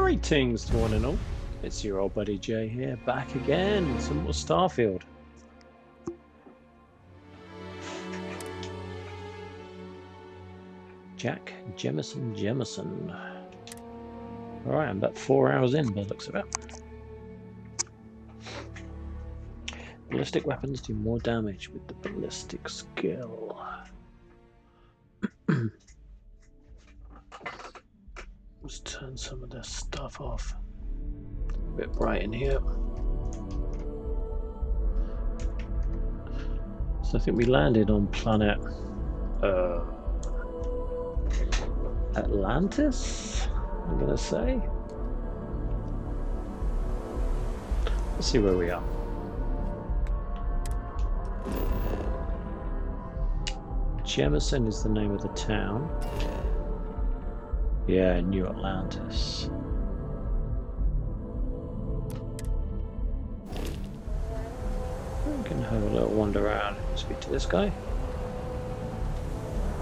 Greetings to one and all. It's your old buddy Jay here, back again with some more Starfield. Jack Jemison. Alright, I'm about 4 hours in by the looks of it. Ballistic weapons do more damage with the ballistic skill. Let's turn some of this stuff off. A bit bright in here. So I think we landed on planet Atlantis, I'm gonna say. Let's see where we are. Jemison is the name of the town. Yeah, New Atlantis. We can have a little wander around and speak to this guy.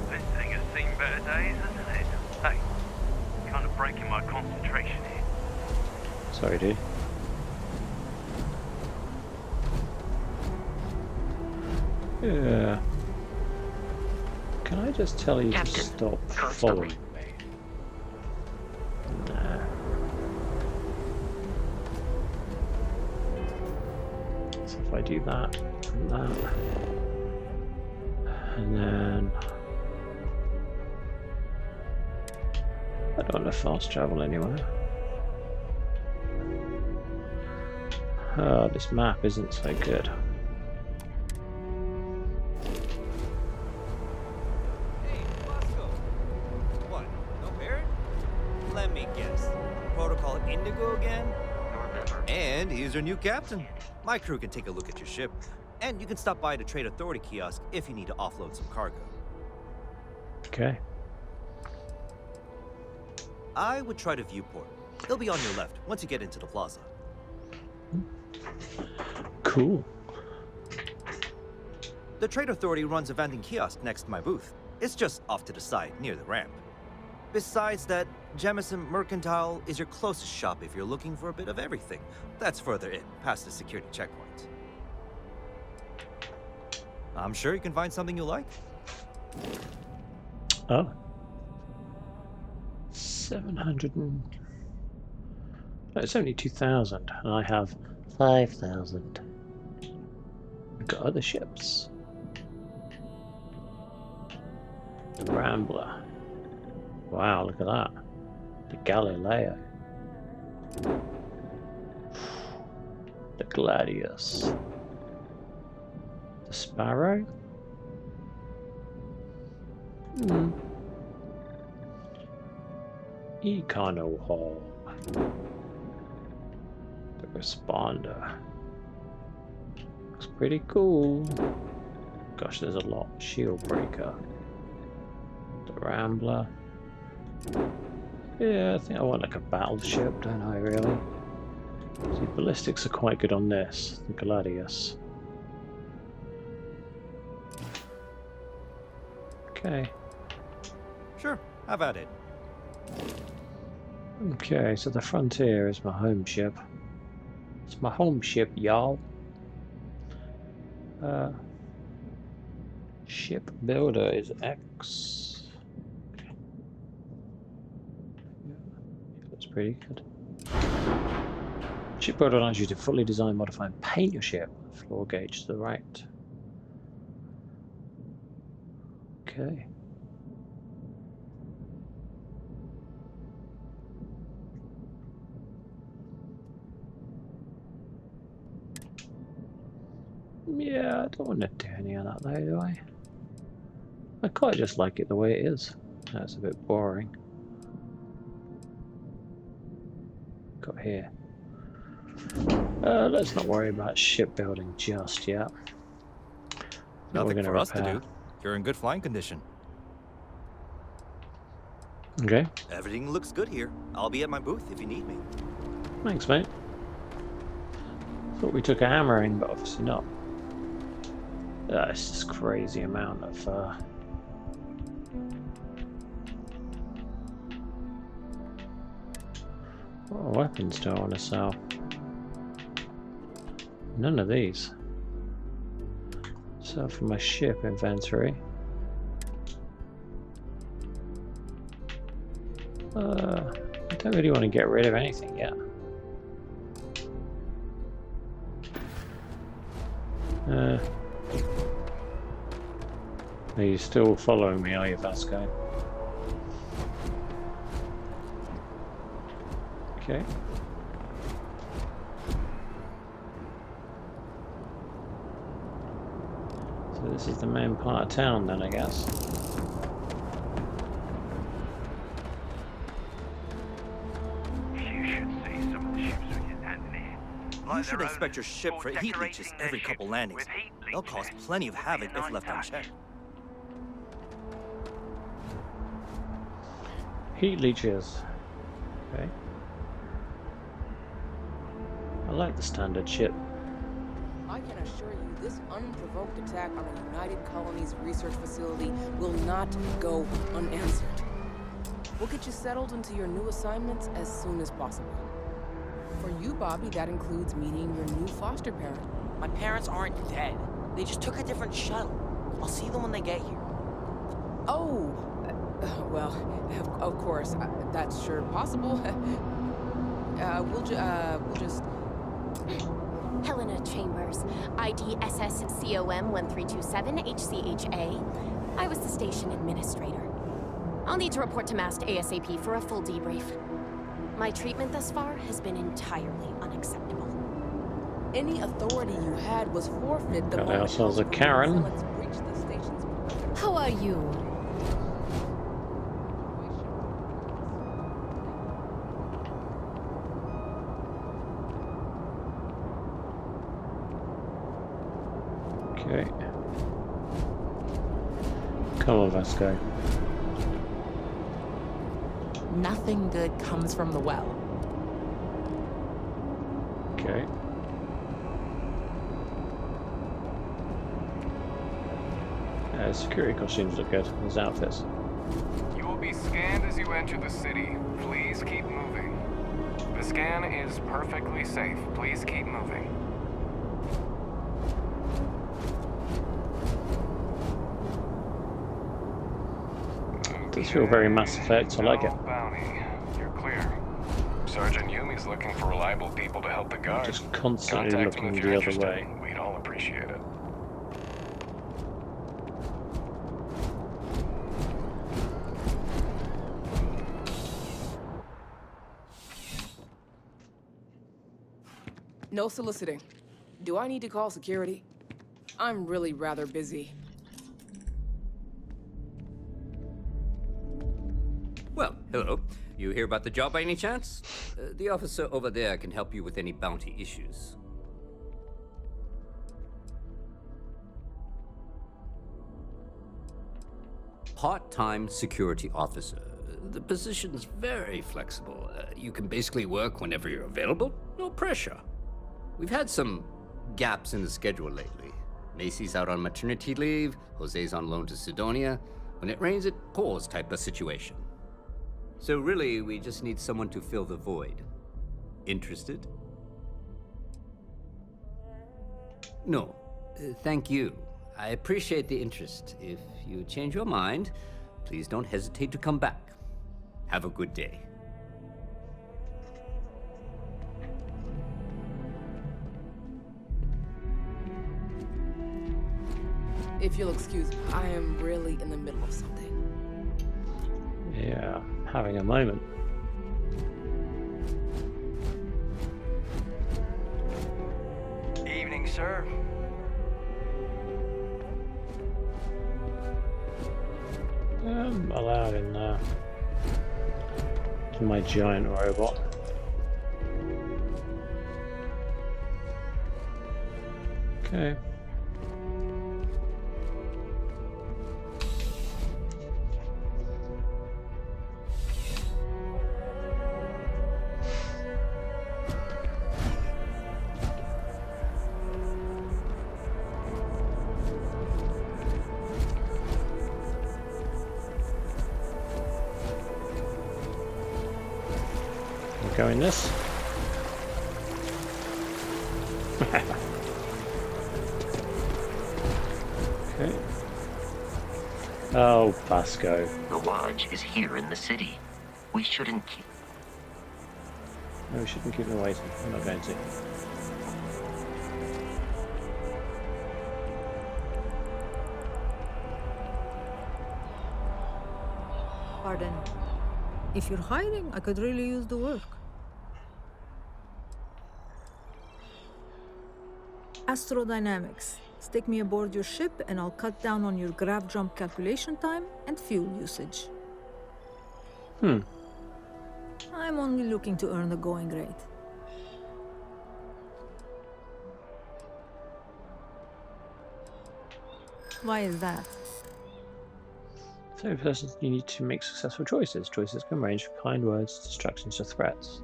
This thing has seen better days, hasn't it? Hey, kind of breaking my concentration here. Sorry, dude. Yeah. Can I just tell you Captain, to stop constable. following me? Nah. So if I do that and that, and then I don't want to fast travel anywhere. Oh, this map isn't so good. He's our new captain. My crew can take a look at your ship, and you can stop by the Trade Authority kiosk if you need to offload some cargo. Okay. I would try the viewport. They'll be on your left once you get into the plaza. Cool. The Trade Authority runs a vending kiosk next to my booth. It's just off to the side, near the ramp. Besides that, Jemison Mercantile is your closest shop if you're looking for a bit of everything. That's further in, past the security checkpoint. I'm sure you can find something you like. Oh. 700 and... No, it's only 2,000, and I have 5,000. We've got other ships. The Rambler. Wow, look at that. The Galileo. The Gladius. The Sparrow. Econo Hall. The Responder. Looks pretty cool. Gosh, there's a lot. Shield Breaker. The Rambler. Yeah, I think I want like a battleship, don't I, really? See, ballistics are quite good on this, the Gladius. Okay. Sure, have at it. Okay, so the Frontier is my home ship. It's my home ship, y'all. Ship builder is X. Pretty good. Shipbuilder allows you to fully design, modify, and paint your ship. Floor gauge to the right. Okay. Yeah, I don't want to do any of that though, do I? I quite just like it the way it is. That's a bit boring. Got here. Let's not worry about shipbuilding just yet. Nothing for us to do. You're in good flying condition. Okay. Everything looks good here. I'll be at my booth if you need me. Thanks, mate. Thought we took a hammering, but obviously not. It's this crazy amount of What weapons do I want to sell? None of these. So for my ship inventory. I don't really want to get rid of anything yet. Are you still following me, are you, Vasco? Okay. So this is the main part of town then, I guess. You should see some of the ships we get landing here. You should inspect your ship for heat leeches every couple landings. They'll cause plenty of havoc if left unchecked. Heat leeches. Okay. I like the standard ship. I can assure you this unprovoked attack on a United Colonies research facility will not go unanswered. We'll get you settled into your new assignments as soon as possible. For you, Bobby, that includes meeting your new foster parent. My parents aren't dead. They just took a different shuttle. I'll see them when they get here. Oh, well, of course, that's sure possible. We'll just... Helena Chambers, ID SSCOM 1327 HCHA. I was the station administrator. I'll need to report to Mast ASAP for a full debrief. My treatment thus far has been entirely unacceptable. Any authority you had was forfeit the Got moment ourselves a Helena Karen. Zealots breached the station's... How are you? Okay. Come on, Vasco. Nothing good comes from the well. Okay. Security costumes look good. These outfits. You will be scanned as you enter the city. Please keep moving. The scan is perfectly safe. Please keep moving. Does feel very Mass Effect. I like it. No bounty. You're clear. Sergeant Yumi's looking for reliable people to help the guard. Just constantly Contact him looking if the you're other interested. way. We'd all appreciate it. No soliciting. Do I need to call security? I'm really rather busy. Well, hello. You hear about the job by any chance? The officer over there can help you with any bounty issues. Part-time security officer. The position's very flexible. You can basically work whenever you're available. No pressure. We've had some gaps in the schedule lately. Macy's out on maternity leave, Jose's on loan to Sidonia. When it rains, it pours type of situation. So really, we just need someone to fill the void. Interested? No. Thank you. I appreciate the interest. If you change your mind, please don't hesitate to come back. Have a good day. If you'll excuse me, I am really in the middle of something. Yeah, having a moment. Evening, sir. I'm allowed in there. To my giant robot. Okay. We'll go in this. Okay. Oh, Pasco. The lodge is here in the city. We shouldn't keep... No, we shouldn't keep them waiting. We're not going to. Pardon. If you're hiding, I could really use the work. Astrodynamics. Stick me aboard your ship and I'll cut down on your grav jump calculation time and fuel usage. I'm only looking to earn the going rate. Why is that? So, person, you need to make successful choices. Choices can range from kind words, distractions to threats.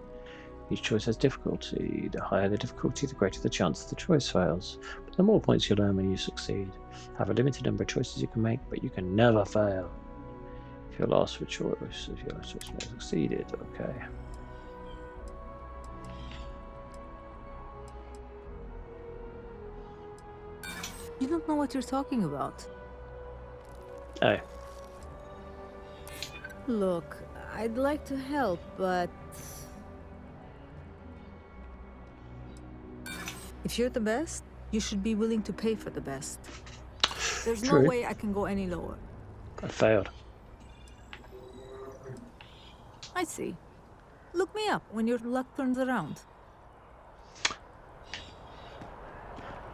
Each choice has difficulty. The higher the difficulty, the greater the chance the choice fails. But the more points you'll earn when you succeed. Have a limited number of choices you can make, but you can never fail. If you're lost with choice, if your last choice may have succeeded, okay. You don't know what you're talking about. Oh. Look, I'd like to help, but... if you're the best, you should be willing to pay for the best. There's True. no way I can go any lower. I failed. I see. Look me up when your luck turns around.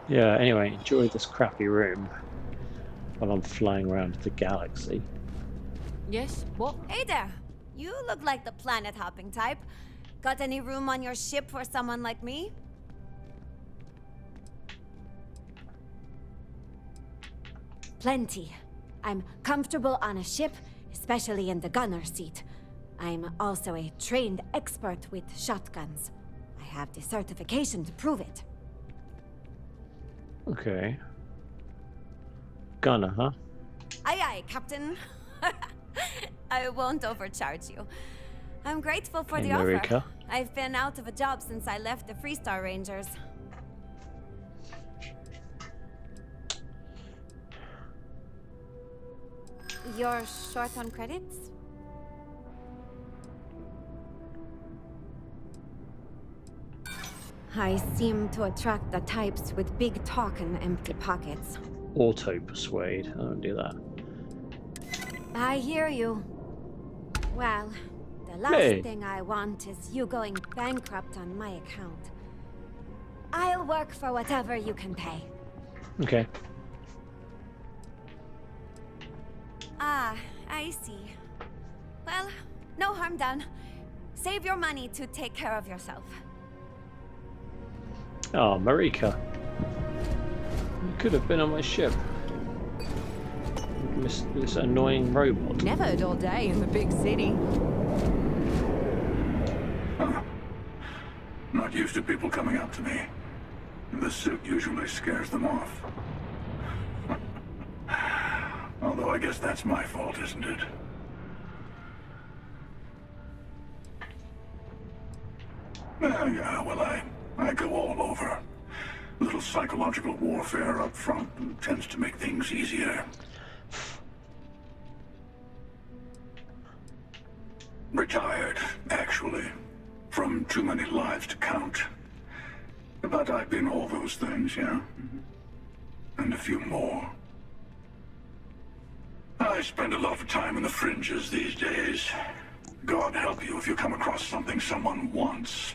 Yeah, anyway, enjoy this crappy room while I'm flying around the galaxy. Yes? What? Hey there! You look like the planet hopping type. Got any room on your ship for someone like me? Plenty. I'm comfortable on a ship, especially in the gunner seat. I'm also a trained expert with shotguns. I have the certification to prove it. Okay. Gunner, huh? Aye aye, Captain. I won't overcharge you. I'm grateful for Hey, the offer. Marika. I've been out of a job since I left the Freestar Rangers. You're short on credits? I seem to attract the types with big talk and empty pockets. Auto persuade. I don't do that. I hear you. Well, the last Hey. thing I want is you going bankrupt on my account. I'll work for whatever you can pay. Okay. Ah, I see. Well, no harm done. Save your money to take care of yourself. Oh, Marika. You could have been on my ship. This annoying robot. Never a dull day in the big city. Not used to people coming up to me. The suit usually scares them off. Although I guess that's my fault, isn't it? Yeah, well, I go all over. A little psychological warfare up front tends to make things easier. Retired, actually. From too many lives to count. But I've been all those things, yeah? And a few more. I spend a lot of time in the fringes these days. God help you if you come across something someone wants.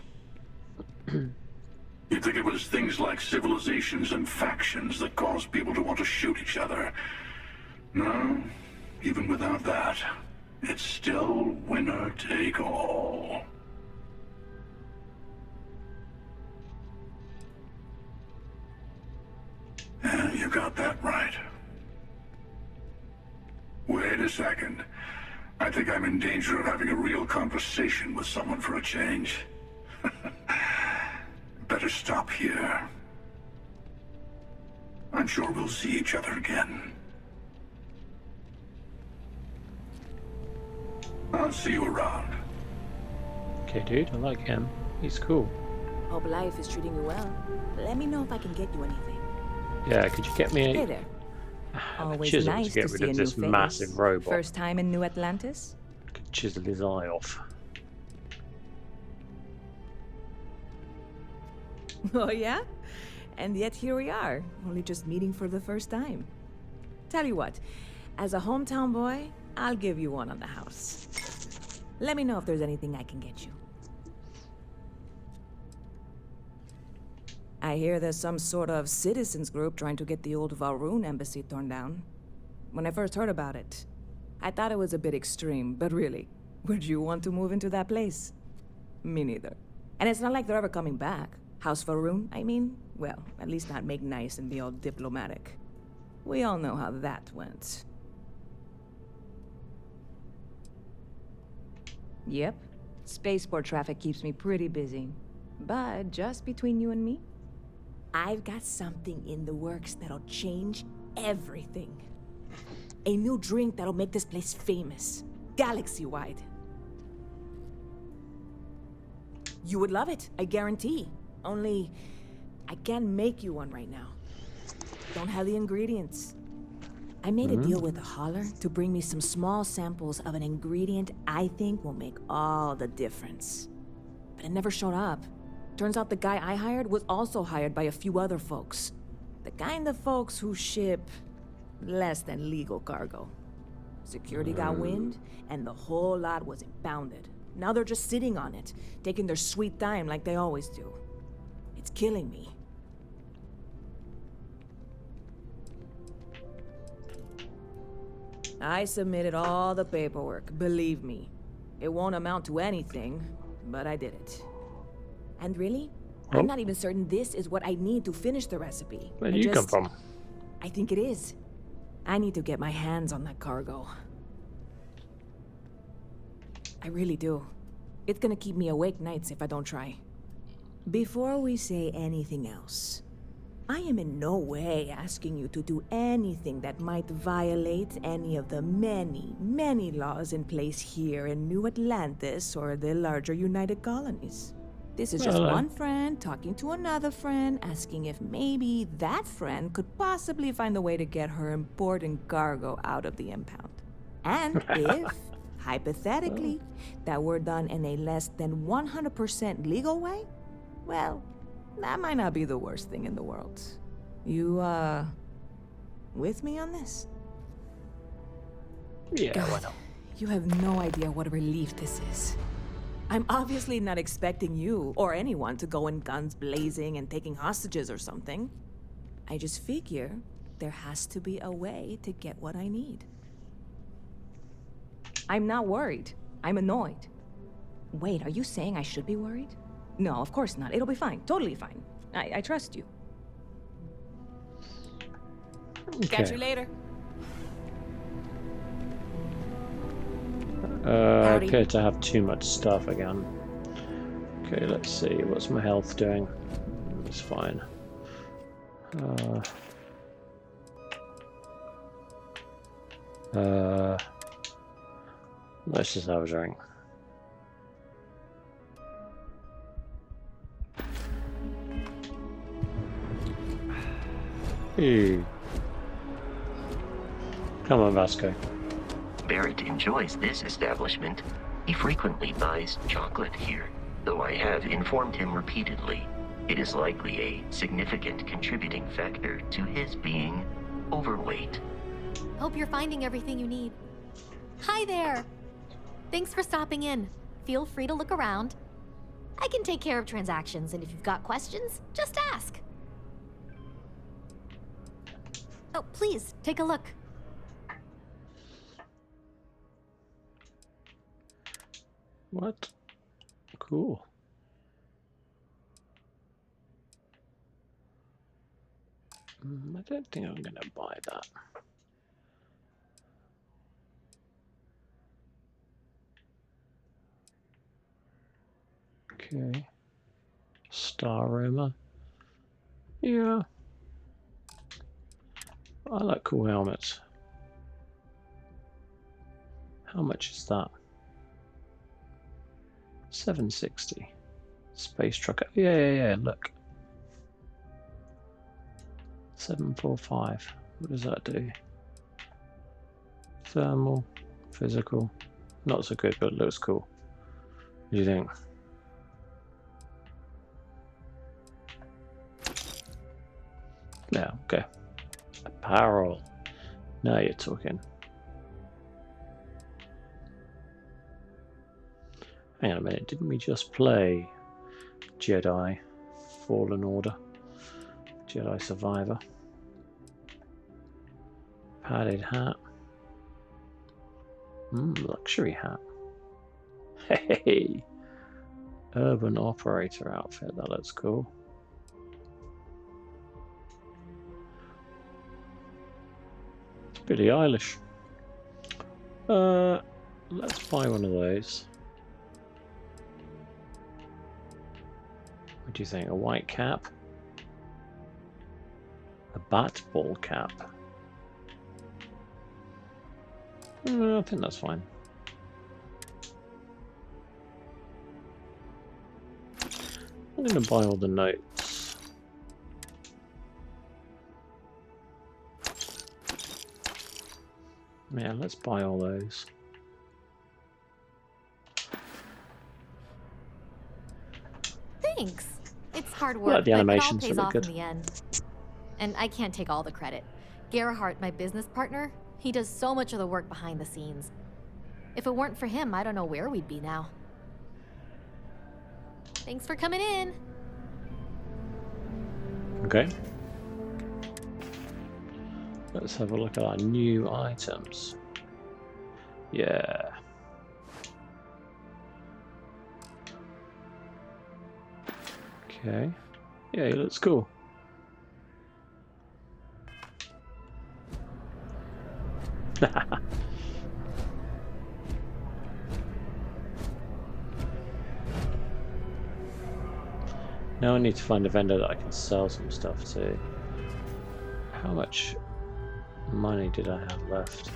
You'd think it was things like civilizations and factions that cause people to want to shoot each other. No, even without that, it's still winner take all. Yeah, you got that right. Wait a second. I think I'm in danger of having a real conversation with someone for a change. Better stop here. I'm sure we'll see each other again. I'll see you around. Okay, dude, I like him. He's cool. Hope life is treating you well. Let me know if I can get you anything. Yeah, could you get me Hey there. a Always chisel nice to get to rid see a of new this face. massive robot? First time in New Atlantis? Could chisel his eye off. Oh yeah? And yet here we are, only just meeting for the first time. Tell you what, as a hometown boy, I'll give you one on the house. Let me know if there's anything I can get you. I hear there's some sort of citizens group trying to get the old Valroon embassy torn down. When I first heard about it, I thought it was a bit extreme, but really, would you want to move into that place? Me neither. And it's not like they're ever coming back. House Valroon, I mean? Well, at least not make nice and be all diplomatic. We all know how that went. Yep. Spaceport traffic keeps me pretty busy. But just between you and me, I've got something in the works that'll change everything. A new drink that'll make this place famous. Galaxy-wide. You would love it, I guarantee. Only, I can't make you one right now. Don't have the ingredients. I made a deal with a hauler to bring me some small samples of an ingredient I think will make all the difference. But it never showed up. Turns out the guy I hired was also hired by a few other folks. The kind of folks who ship less than legal cargo. Security got wind, and the whole lot was impounded. Now they're just sitting on it, taking their sweet time like they always do. It's killing me. I submitted all the paperwork, believe me. It won't amount to anything, but I did it. And really, I'm not even certain this is what I need to finish the recipe. Where do you come from? I think it is. I need to get my hands on that cargo. I really do. It's gonna keep me awake nights if I don't try. Before we say anything else, I am in no way asking you to do anything that might violate any of the many, many laws in place here in New Atlantis or the larger United Colonies. This is just one friend talking to another friend, asking if maybe that friend could possibly find a way to get her important cargo out of the impound. And if, hypothetically, that were done in a less than 100% legal way, well, that might not be the worst thing in the world. You, with me on this? Yeah, God, why not? You have no idea what a relief this is. I'm obviously not expecting you or anyone to go in guns blazing and taking hostages or something. I just figure there has to be a way to get what I need. I'm not worried. I'm annoyed. Wait, are you saying I should be worried? No, of course not. It'll be fine. Totally fine. I trust you. Okay. Catch you later. Okay, to have too much stuff again. Okay, let's see. What's my health doing? It's fine. Let's just have a drink. Hey. Come on, Vasco. Barrett enjoys this establishment. He frequently buys chocolate here, though I have informed him repeatedly it is likely a significant contributing factor to his being overweight. Hope you're finding everything you need. Hi there! Thanks for stopping in. Feel free to look around. I can take care of transactions, and if you've got questions, just ask. Oh, please, take a look. What? Cool. I don't think I'm gonna buy that. Okay. Star Roma. Yeah. I like cool helmets. How much is that? 760. Space truck. Oh, yeah, look. 745. What does that do? Thermal, physical. Not so good, but it looks cool. What do you think? Yeah, okay. Apparel. Now you're talking. Hang on a minute, didn't we just play Jedi Fallen Order? Jedi Survivor. Padded hat. Luxury hat. Hey! Urban operator outfit, that looks cool. It's Billie Eilish. Let's buy one of those. What do you think? A white cap? A bat ball cap? I think that's fine. I'm going to buy all the notes. Yeah, let's buy all those. Thanks. It's hard Well, work, the but it all animations pays look off good. in the end. And I can't take all the credit. Gerhardt, my business partner, he does so much of the work behind the scenes. If it weren't for him, I don't know where we'd be now. Thanks for coming in. Okay. Let's have a look at our new items. Yeah. Okay. Yeah, he looks cool. Now I need to find a vendor that I can sell some stuff to. How much money did I have left?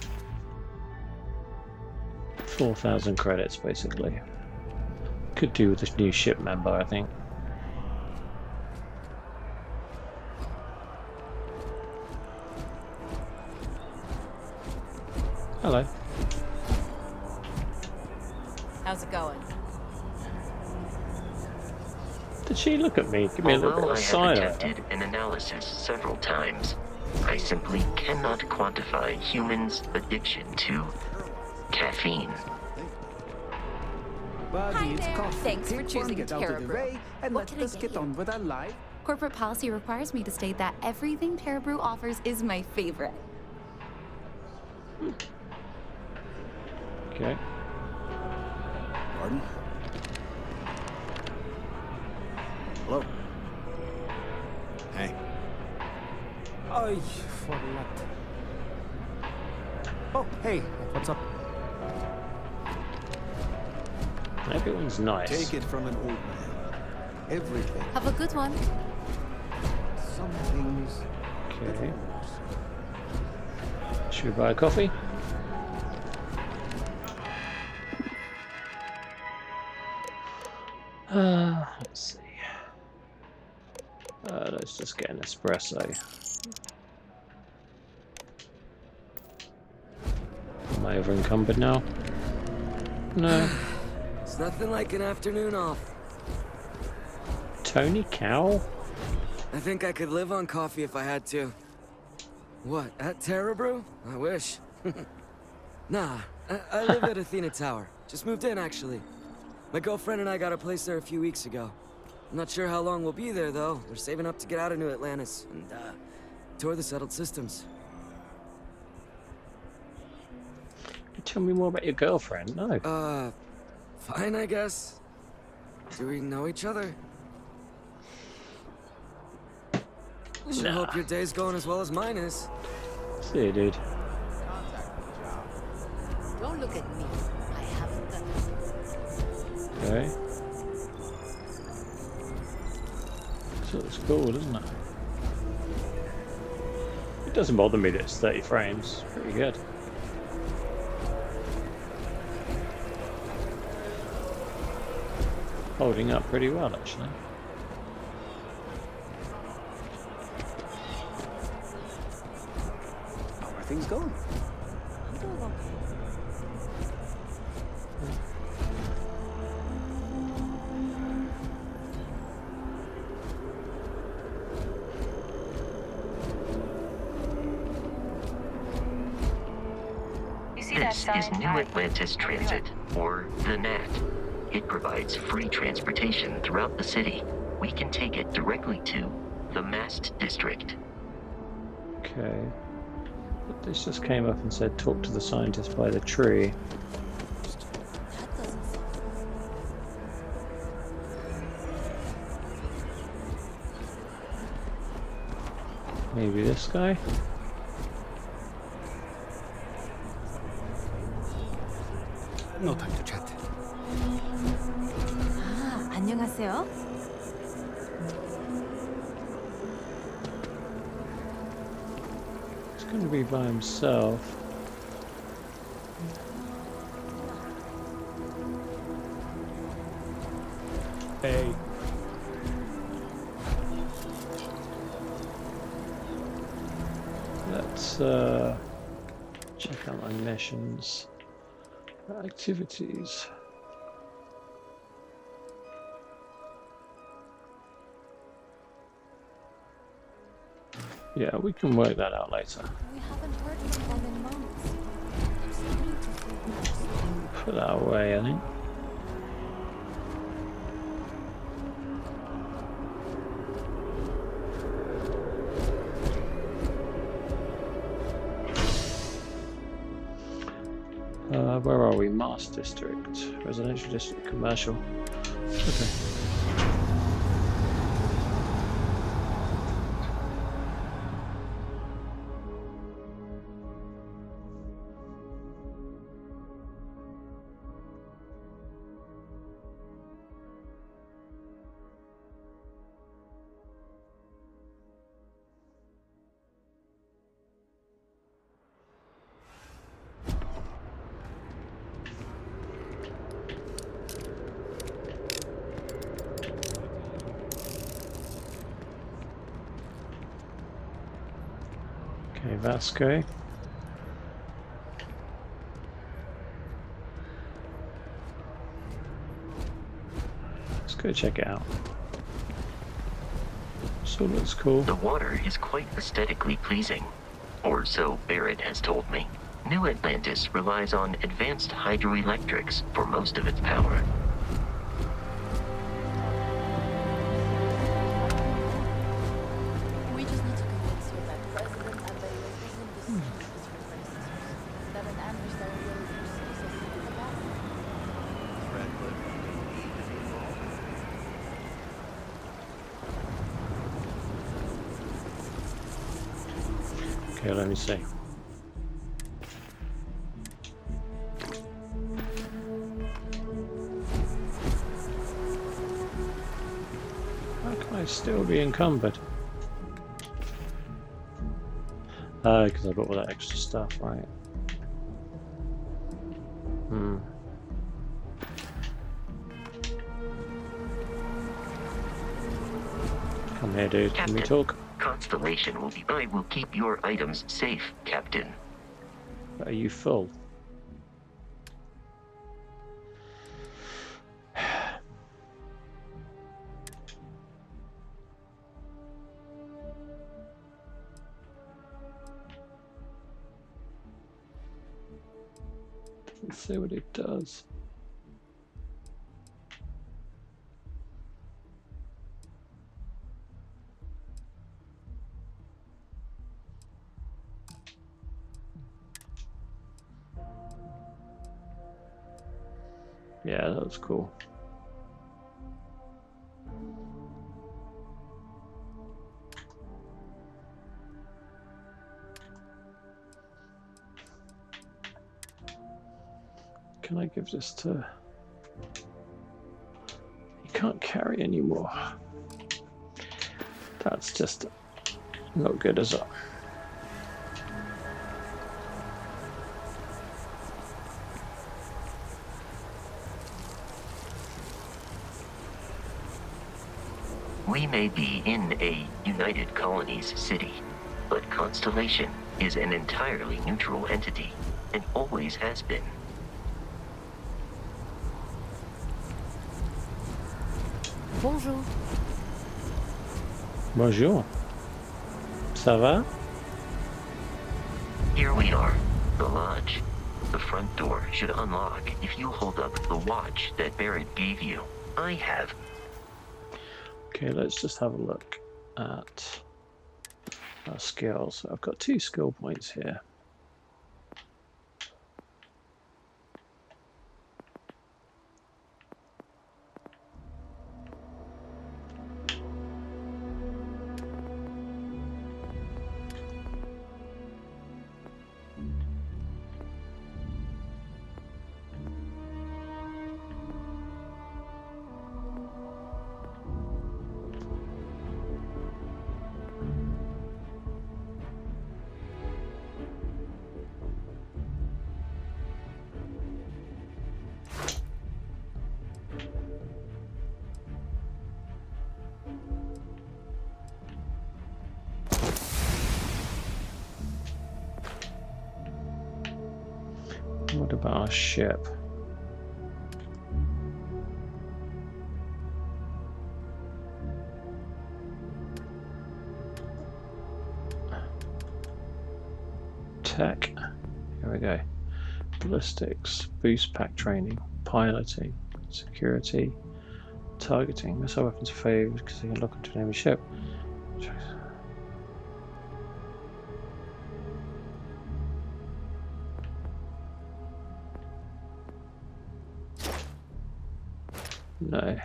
4,000 credits, basically. Could do with this new ship member, I think. Hello. How's it going? Did she look at me? Give me a little bit Although of I have side eye. attempted an analysis several times, I simply cannot quantify humans' addiction to caffeine. Buddy, it's there. coffee. Thanks for Take choosing one, get out of the Terrabrew. way, and What can I let's get get you? on with our life. Corporate policy requires me to state that everything Terrabrew offers is my favorite. Okay. Pardon? Hello? Hey. Ay, for what? Oh, hey, what's up? Everyone's nice. Take it from an old man. Everything. Have a good one. Some things. Okay. Should we buy a coffee? Let's see. Let's just get an espresso. Am I over encumbered now? No. It's nothing like an afternoon off. Tony Cowell? I think I could live on coffee if I had to. What, at Terrabrew? I wish. Nah, I live at Athena Tower. Just moved in, actually. My girlfriend and I got a place there a few weeks ago. I'm not sure how long we'll be there, though. We're saving up to get out of New Atlantis and, tour the settled systems. Tell me more about your girlfriend. No. Fine, I guess. Do we know each other? Sure Nah. hope your day's going as well as mine is. See you, dude. Don't look at me. I haven't done it. Okay. So it's cool, isn't it? It doesn't bother me that it's 30 frames. Pretty good. holding up pretty well, actually. How are things going? I'm doing okay. This is New Atlantis Transit, or the NAT. It provides free transportation throughout the city. We can take it directly to the Mast District. Okay. But this just came up and said, talk to the scientist by the tree. Maybe this guy? No time to chat. 아, 안녕하세요. He's going to be by himself. Hey. Let's check out my missions. Activities. Yeah, we can work that out later. We haven't heard from them in months. I'm starting to feel Put that away, I think. Where are we? Mars District, Residential District, Commercial. Okay. Okay, Vasco. Let's go check it out. So looks cool. The water is quite aesthetically pleasing, or so Barrett has told me. New Atlantis relies on advanced hydroelectrics for most of its power. We just need to convince you that President Abbey is using this as her criticisms. That an adversary will use this as a battle. Okay, let me see. How can I still be encumbered? Oh, because I got all that extra stuff, right? Come here, dude. Can we talk? Constellation will be by. Will keep your items safe, Captain. Are you full? Let's see what it does. Yeah, that was cool. Can I give this to... You can't carry anymore. That's just not good, is it? We may be in a United Colonies city, but Constellation is an entirely neutral entity, and always has been. Bonjour. Bonjour. Ça va? Here we are, the lodge. The front door should unlock if you hold up the watch that Barrett gave you. I have. Okay, let's just have a look at our skills. I've got 2 skill points here. What about our ship? Tech. Here we go. Ballistics, boost pack training, piloting, security, targeting. Missile weapons favored because they can lock onto an enemy ship. No.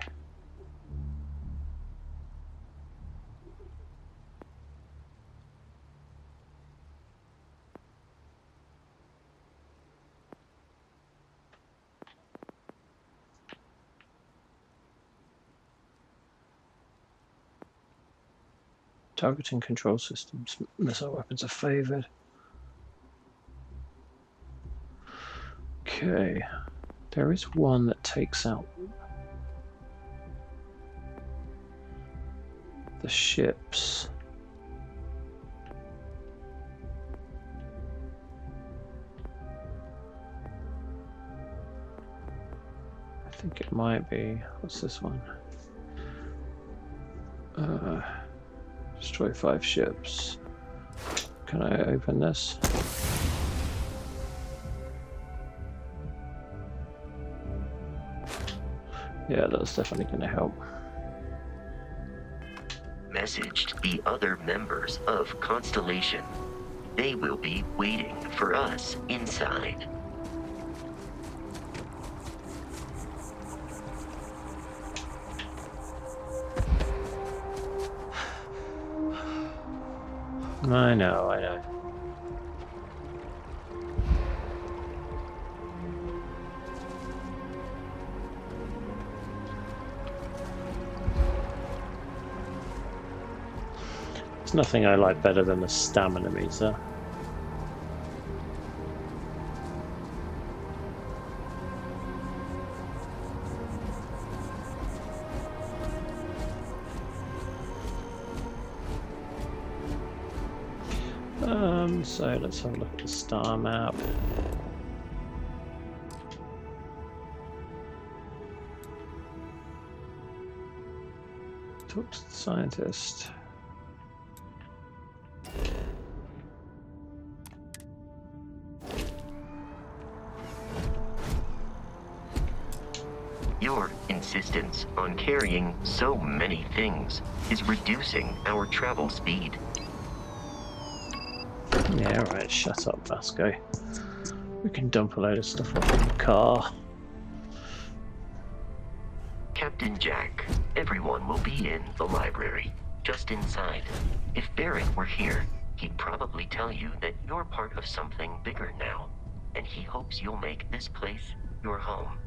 Targeting control systems. Missile weapons are favored. Okay. There is one that takes out the ships. I think it might be. What's this one? Destroy 5 ships. Can I open this? Yeah, that's definitely going to help. Messaged the other members of Constellation. They will be waiting for us inside. I know, I know. There's nothing I like better than the stamina meter. So let's have a look at the star map. Talk to the scientist. Your insistence on carrying so many things is reducing our travel speed. Yeah, right, shut up, Vasco. We can dump a load of stuff off in the car. Captain Jack, everyone will be in the library, just inside. If Barrett were here, he'd probably tell you that you're part of something bigger now, and he hopes you'll make this place your home.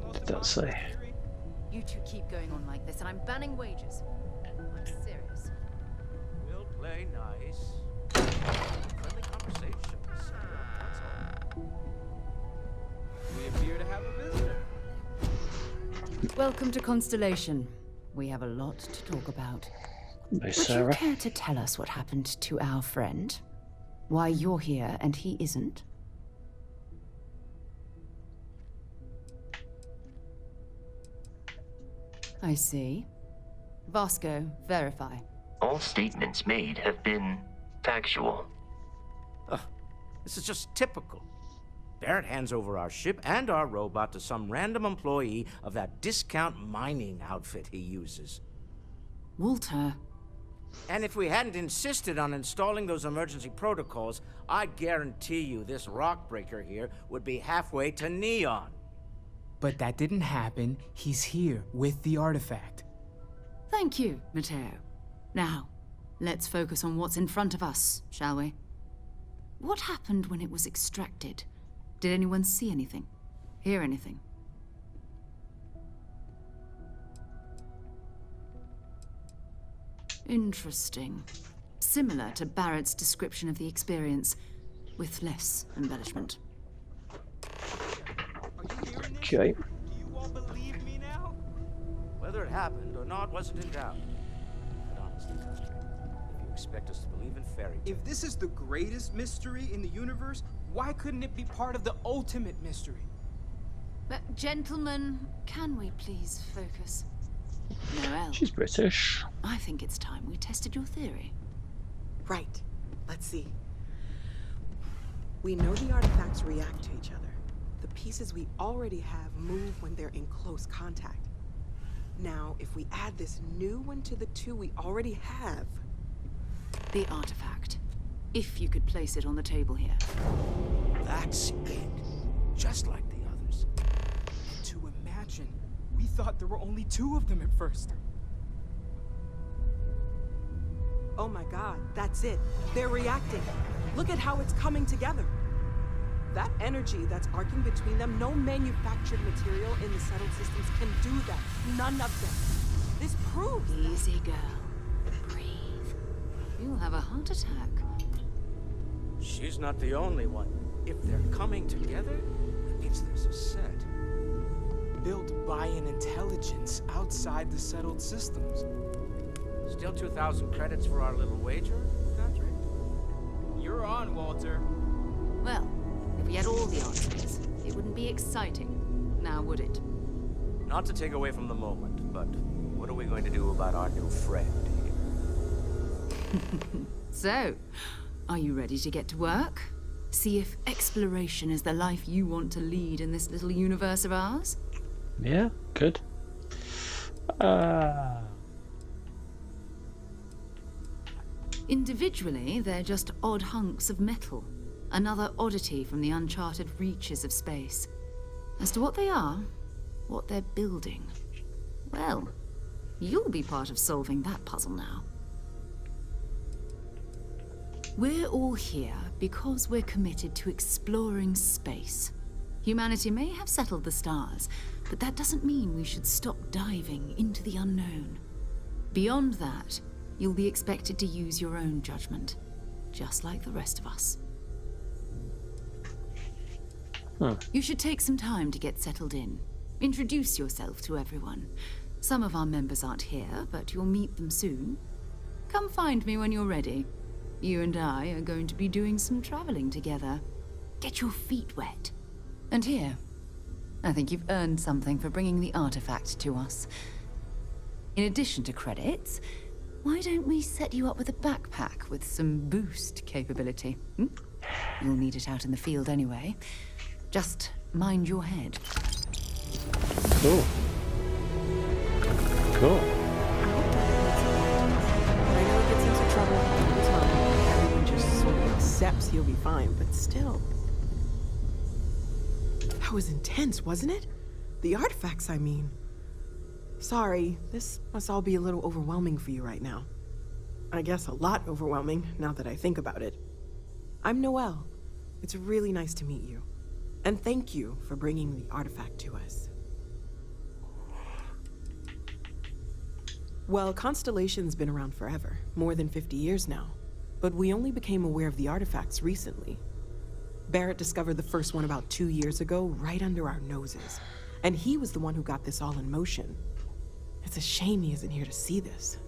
What did that say? You two keep going on like this, and I'm banning wages. I'm serious. We'll play nice. Welcome to Constellation. We have a lot to talk about. Hey, Would Sarah. you care to tell us what happened to our friend? Why you're here and he isn't? I see. Vasco, verify. All statements made have been factual. This is just typical. Barrett hands over our ship and our robot to some random employee of that discount mining outfit he uses. Walter. And if we hadn't insisted on installing those emergency protocols, I guarantee you this rock breaker here would be halfway to Neon. But that didn't happen. He's here with the artifact. Thank you, Matteo. Now, let's focus on what's in front of us, shall we? What happened when it was extracted? Did anyone see anything? Hear anything? Interesting. Similar to Barrett's description of the experience, with less embellishment. Okay. Whether it happened or not wasn't in doubt. But honestly, Custer, if you expect us to believe in fairy tales... If this is the greatest mystery in the universe, why couldn't it be part of the ultimate mystery? But gentlemen, can we please focus? Noelle. She's British. I think it's time we tested your theory. Right. Let's see. We know the artifacts react to each other. The pieces we already have move when they're in close contact. Now, if we add this new one to the two we already have... The artifact. If you could place it on the table here. That's it. Just like the others. To imagine, we thought there were only 2 of them at first. Oh my god, that's it. They're reacting. Look at how it's coming together. That energy that's arcing between them, no manufactured material in the settled systems can do that. None of them. This proves Easy, girl. Breathe. You'll have a heart attack. She's not the only one. If they're coming together, that means there's a set. Built by an intelligence outside the settled systems. Still 2,000 credits for our little wager, Country? You're on, Walter. Well, if we had all the answers, it wouldn't be exciting, now would it? Not to take away from the moment, but what are we going to do about our new friend here? So, are you ready to get to work? See if exploration is the life you want to lead in this little universe of ours? Yeah, good. Individually, they're just odd hunks of metal. Another oddity from the uncharted reaches of space. As to what they are, what they're building, well, you'll be part of solving that puzzle now. We're all here because we're committed to exploring space. Humanity may have settled the stars, but that doesn't mean we should stop diving into the unknown. Beyond that, you'll be expected to use your own judgment, just like the rest of us. You should take some time to get settled in. Introduce yourself to everyone. Some of our members aren't here, but you'll meet them soon. Come find me when you're ready. You and I are going to be doing some traveling together. Get your feet wet. And here, I think you've earned something for bringing the artifact to us. In addition to credits, why don't we set you up with a backpack with some boost capability? You'll need it out in the field anyway. Just mind your head. Cool. Cool. I know he gets into trouble all the time. Everyone just sort of accepts he'll be fine, but still. That was intense, wasn't it? The artifacts, I mean. Sorry, this must all be a little overwhelming for you right now. I guess a lot overwhelming, now that I think about it. I'm Noelle. It's really nice to meet you. And thank you for bringing the artifact to us. Well, Constellation's been around forever, more than 50 years now. But we only became aware of the artifacts recently. Barrett discovered the first one about 2 years ago, right under our noses. And he was the one who got this all in motion. It's a shame he isn't here to see this.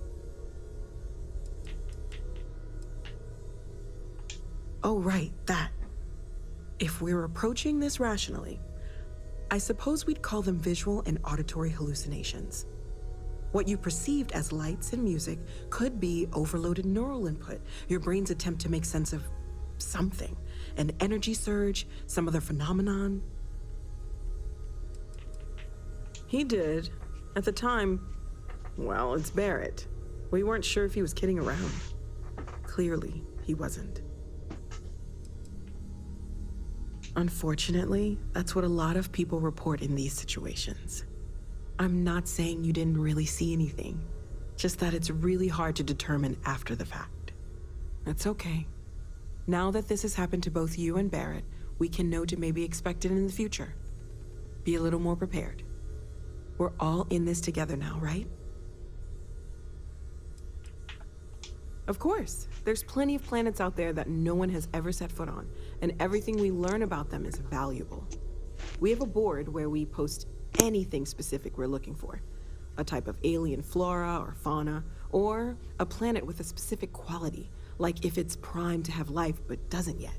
Oh, right, that. If we're approaching this rationally, I suppose we'd call them visual and auditory hallucinations. What you perceived as lights and music could be overloaded neural input, your brain's attempt to make sense of something, an energy surge, some other phenomenon. He did. At the time, well, it's Barrett. We weren't sure if he was kidding around. Clearly, he wasn't. Unfortunately, that's what a lot of people report in these situations. I'm not saying you didn't really see anything, just that it's really hard to determine after the fact. That's okay. Now that this has happened to both you and Barrett, we can know to maybe expect it in the future. Be a little more prepared. We're all in this together now, right? Of course. There's plenty of planets out there that no one has ever set foot on, and everything we learn about them is valuable. We have a board where we post anything specific we're looking for. A type of alien flora or fauna, or a planet with a specific quality, like if it's primed to have life but doesn't yet.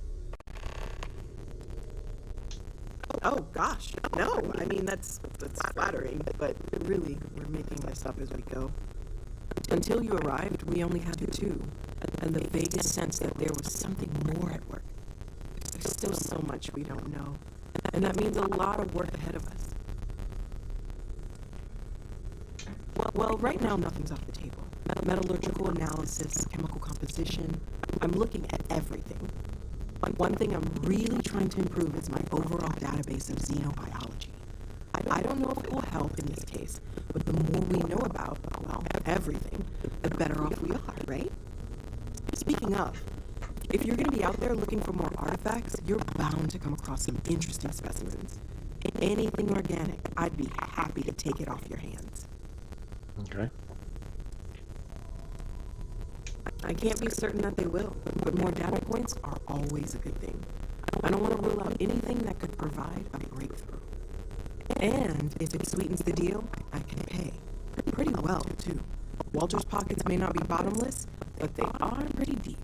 Oh gosh, no, I mean that's flattering, but really, we're making this up as we go. Until you arrived, we only had the two, and the vaguest sense that there was something more at work. There's still so much we don't know, and that means a lot of work ahead of us. Well, right now nothing's off the table. Metallurgical analysis, chemical composition, I'm looking at everything. One thing I'm really trying to improve is my overall database of xenobiology. I don't know if it will help in this case, but the more we know about, well, everything, the better off we are, right? Speaking of, if you're going to be out there looking for more artifacts, you're bound to come across some interesting specimens. Anything organic, I'd be happy to take it off your hands. Okay. I can't be certain that they will, but more data points are always a good thing. I don't want to rule out anything that could provide a breakthrough. And if it sweetens the deal, I can pay. Pretty well, too. Walter's pockets may not be bottomless, but they are pretty deep.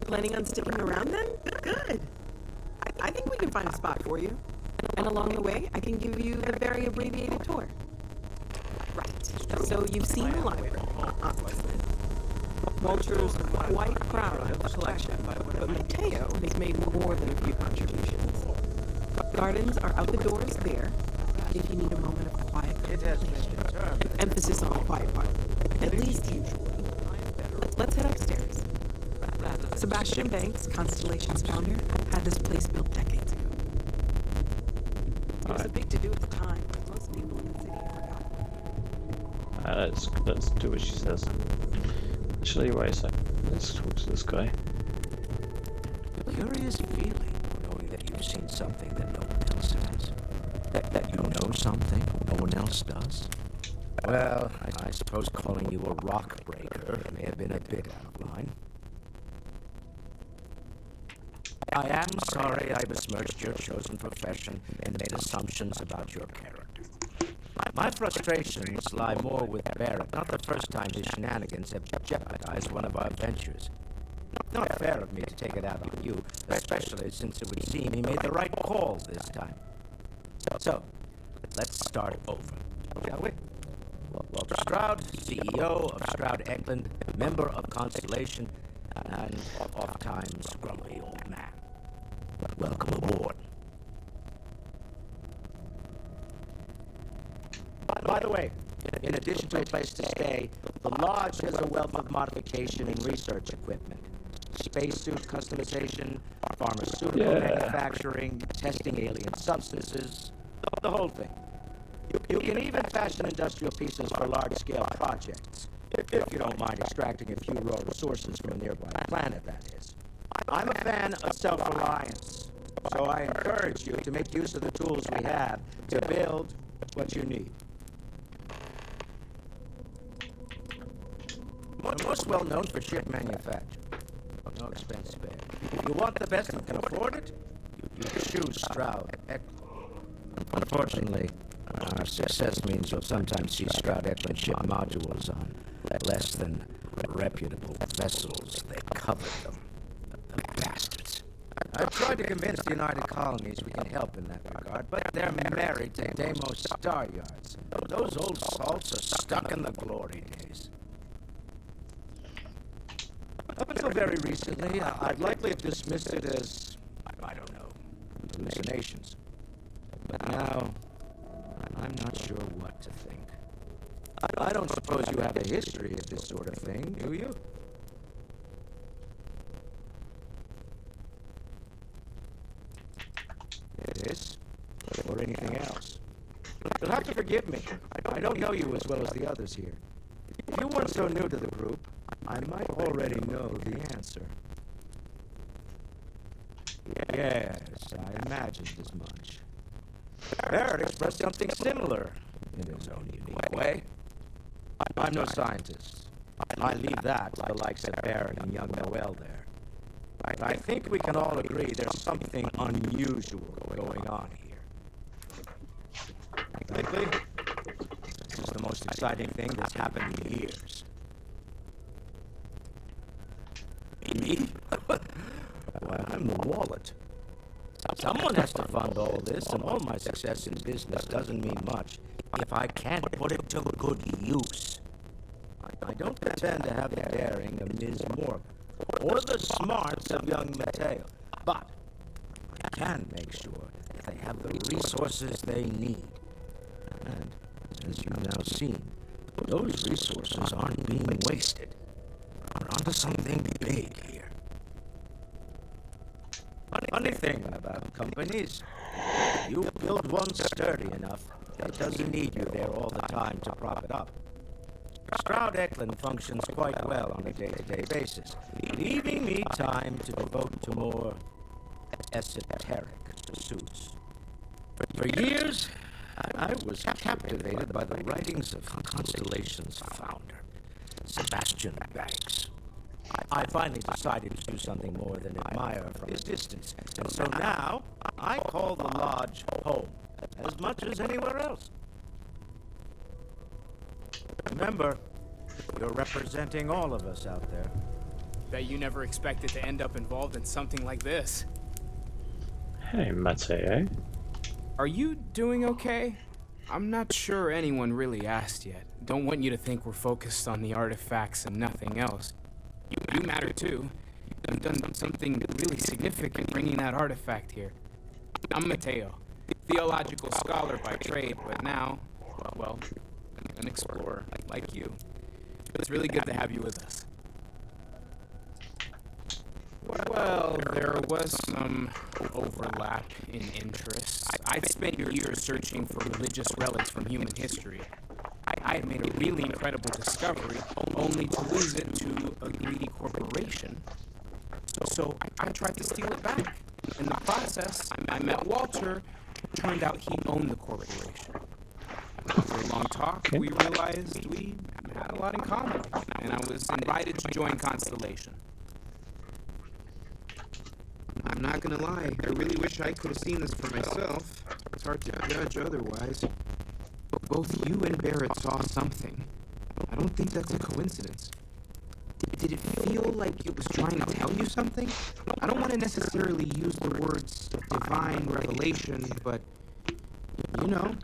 Planning on sticking around then? Good. I think we can find a spot for you. And along the way, I can give you the very abbreviated tour. Right. So you've seen the library, obviously. Walter's quite proud of the collection, but Mateo has made more than a few contributions. Gardens are out the doors there, if you need a moment of quiet contemplation. Emphasis on the quiet part, at least usually. Let's head upstairs. Sebastian Banks, Constellation's founder, had this place built decades ago. It was a big to-do at the time. Most people in the city forgot. Let's do what she says. Actually, wait a sec. Let's talk to this guy. Curious feeling, knowing that you've seen something that no one else has. That you know something no one else does. Well, I suppose calling you a rock breaker may have been a bit out of line. I am sorry I besmirched your chosen profession and made assumptions about your character. My frustrations lie more with Barrett, not the first time his shenanigans have jeopardized one of our ventures. Not fair of me to take it out on you, especially since it would seem he made the right call this time. So, let's start over, shall we? Walter Stroud, CEO of Stroud Eklund, member of Constellation, and oft-times grumpy old man. Welcome aboard. By the way, in addition to a place to stay, the lodge has a wealth of modification and research equipment. Spacesuit customization, pharmaceutical manufacturing, testing alien substances, the whole thing. You can even fashion industrial pieces for large-scale projects, if you don't mind extracting a few raw resources from a nearby planet, that is. I'm a fan of self-reliance, so I encourage you to make use of the tools we have to build what you need. Most well known for ship manufacture. No expense spared. If you want the best and can afford it, You choose Stroud. Unfortunately, our success means you'll sometimes see Stroud Eklund ship modules on less than reputable vessels. They covered them. The bastards. I've tried to convince the United Colonies we can help in that regard, but they're married to Deimos Star Yards. Those old salts are stuck in the glory days. Up until very recently, I'd likely have dismissed it as, I don't know, hallucinations. But now, I'm not sure what to think. I don't suppose you have a history of this sort of thing, do you? This? Or anything else? You'll have to forgive me. I don't know you as well as the others here. If you weren't so new to the group, I might already know the answer. Yes, I imagined as much. Barrett expressed something similar in his own unique way. I'm no scientist. I leave that to the likes of Barrett and young Noel there. But I think we can all agree there's something unusual going on here. Frankly, this is the most exciting thing that's happened in years. Me? Why, I'm the wallet. Someone has to fund all this, and all my success in business doesn't mean much if I can't put it to good use. I don't pretend to have the daring of Ms. Morgan, or the smarts of young Mateo, but I can make sure that they have the resources they need. And, as you've now seen, those resources aren't being wasted. We're onto something big here. Funny thing about companies, you build one sturdy enough, it doesn't need you there all the time to prop it up. Stroud Eklund functions quite well on a day-to-day basis, leaving me time to devote to more esoteric pursuits. For years, I was captivated by the writings of Constellation's founder, Sebastian Banks. I finally decided to do something more than admire from a distance, and so now I call the lodge home as much as anywhere else. Remember, you're representing all of us out there. Bet you never expected to end up involved in something like this. Hey, Mateo. Are you doing okay? I'm not sure anyone really asked yet. Don't want you to think we're focused on the artifacts and nothing else. You matter too. You've done something really significant bringing that artifact here. I'm Mateo, theological scholar by trade, but now, well, an explorer like you. It's really good to have you with us. Well, there was some overlap in interests. I'd spent years searching for religious relics from human history. I had made a really incredible discovery, only to lose it to a greedy corporation. So I tried to steal it back. In the process, I met Walter. Turned out he owned the corporation. After a long talk, we realized we had a lot in common, and I was invited to join Constellation. I'm not gonna lie, I really wish I could have seen this for myself. It's hard to judge otherwise. Both you and Barrett saw something. I don't think that's a coincidence. Did it feel like it was trying to tell you something? I don't want to necessarily use the words divine revelation, but, you know,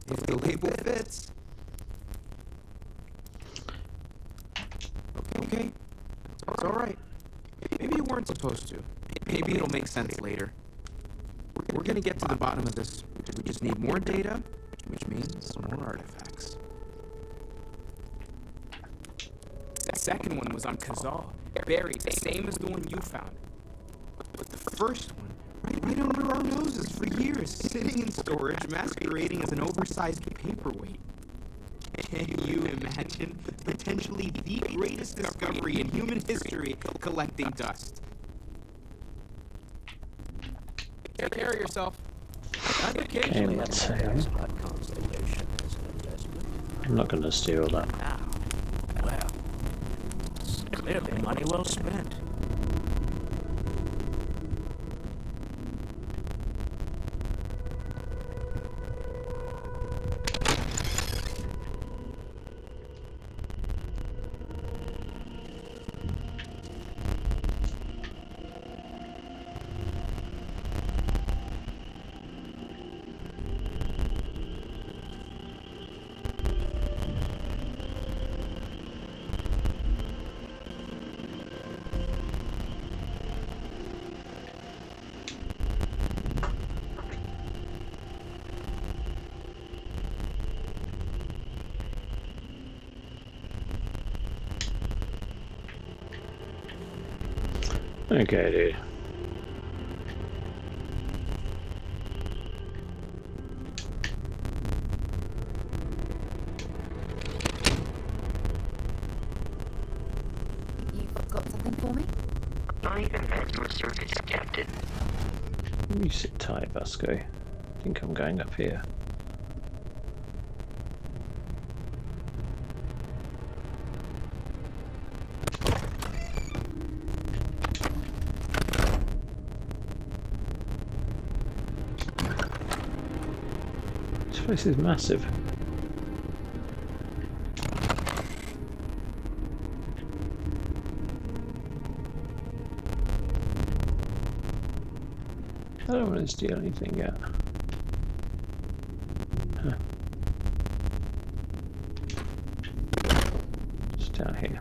if the label fits. Okay, it's alright. Maybe you weren't supposed to. Maybe it'll make sense later. We're gonna get to the bottom of this. We just need more data, which means more artifacts. The second one was on Kazal, buried, same as the one you found. But the first one, right under our noses for years, sitting in storage, masquerading as an oversized paperweight. Can you imagine potentially the greatest discovery in human history collecting dust? Take care of yourself. Okay, Mateo. I'm not going to steal that. Well, it's clearly money well spent. Okay, dude. You've got something for me? I am at your service, Captain. You sit tight, Vasco. I think I'm going up here. This place is massive. I don't want to steal anything yet. Huh. Just down here.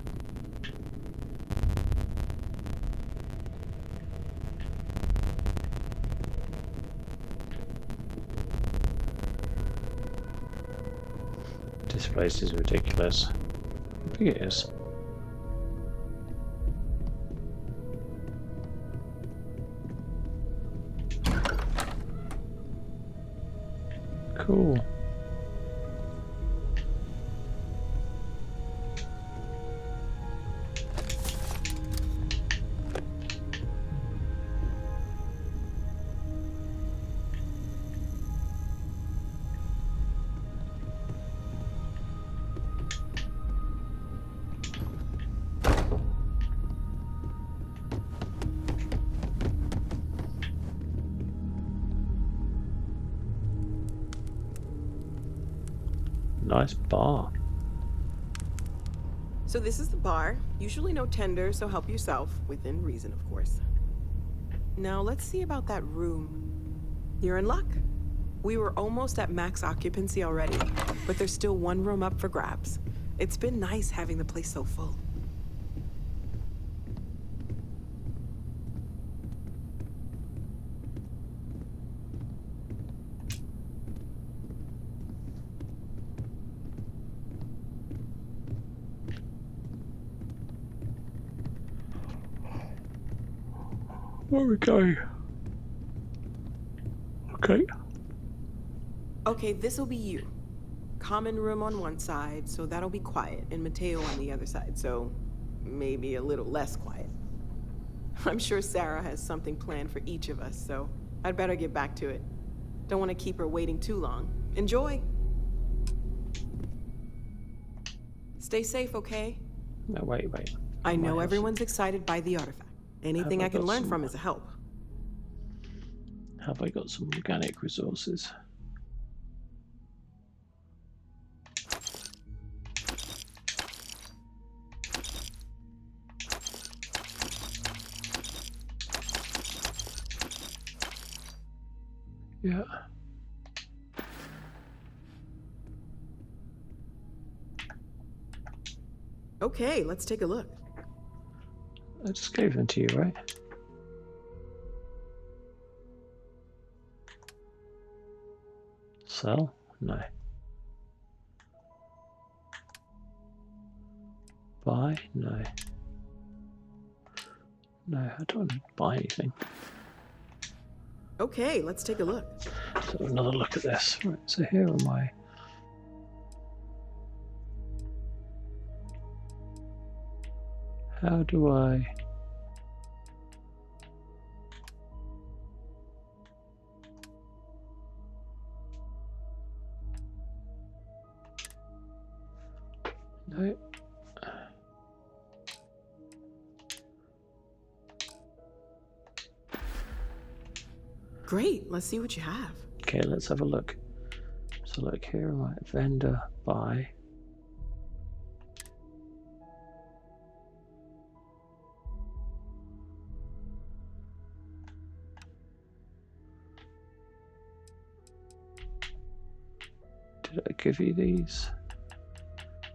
This place is ridiculous. I think it is. Cool. Nice bar. So this is the bar. Usually no tender, so help yourself. Within reason, of course. Now let's see about that room. You're in luck. We were almost at max occupancy already, but there's still one room up for grabs. It's been nice having the place so full. Where are we going? Okay. Okay, this'll be you. Common room on one side, so that'll be quiet, and Mateo on the other side, so maybe a little less quiet. I'm sure Sarah has something planned for each of us, so I'd better get back to it. Don't want to keep her waiting too long. Enjoy! Stay safe, okay? No, wait. I know everyone's excited by the artifact. Anything I can learn from is a help. Have I got some organic resources? Yeah. Okay, let's take a look. I just gave them to you, right? Sell? No. Buy? No. No, I don't need to buy anything. Okay, let's take a look. So another look at this. Right, so here am I. How do I... No. Great, let's see what you have. Okay, let's have a look. So look, here am I. Vendor, buy. Did I give you these?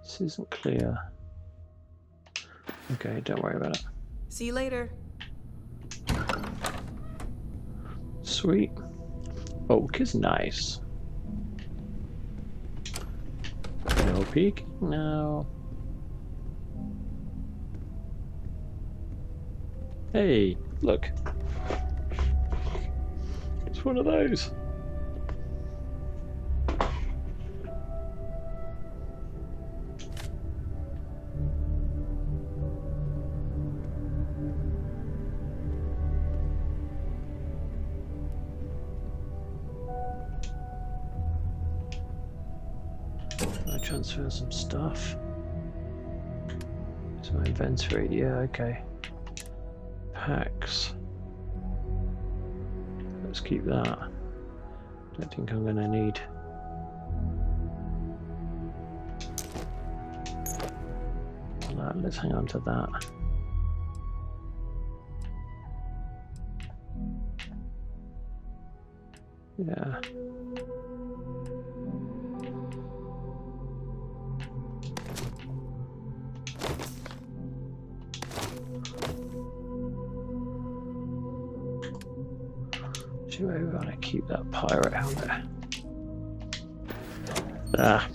This isn't clear. Okay, don't worry about it. See you later. Sweet. Oak is nice. No peek? No. Hey, look. It's one of those. I transfer some stuff to my inventory. Yeah, okay. Packs. Let's keep that. Don't think I'm gonna need. Let's hang on to that. Yeah. Do we want to keep that pirate helmet? Ah.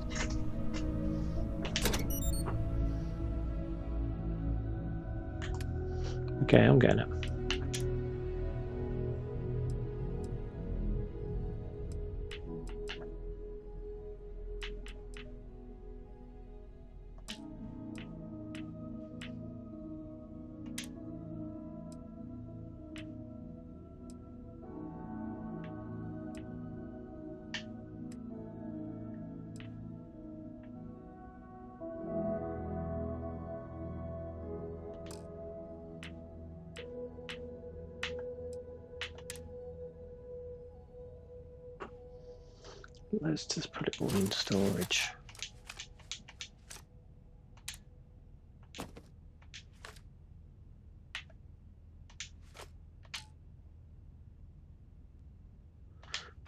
Okay, I'm getting it. Let's just put it all in storage.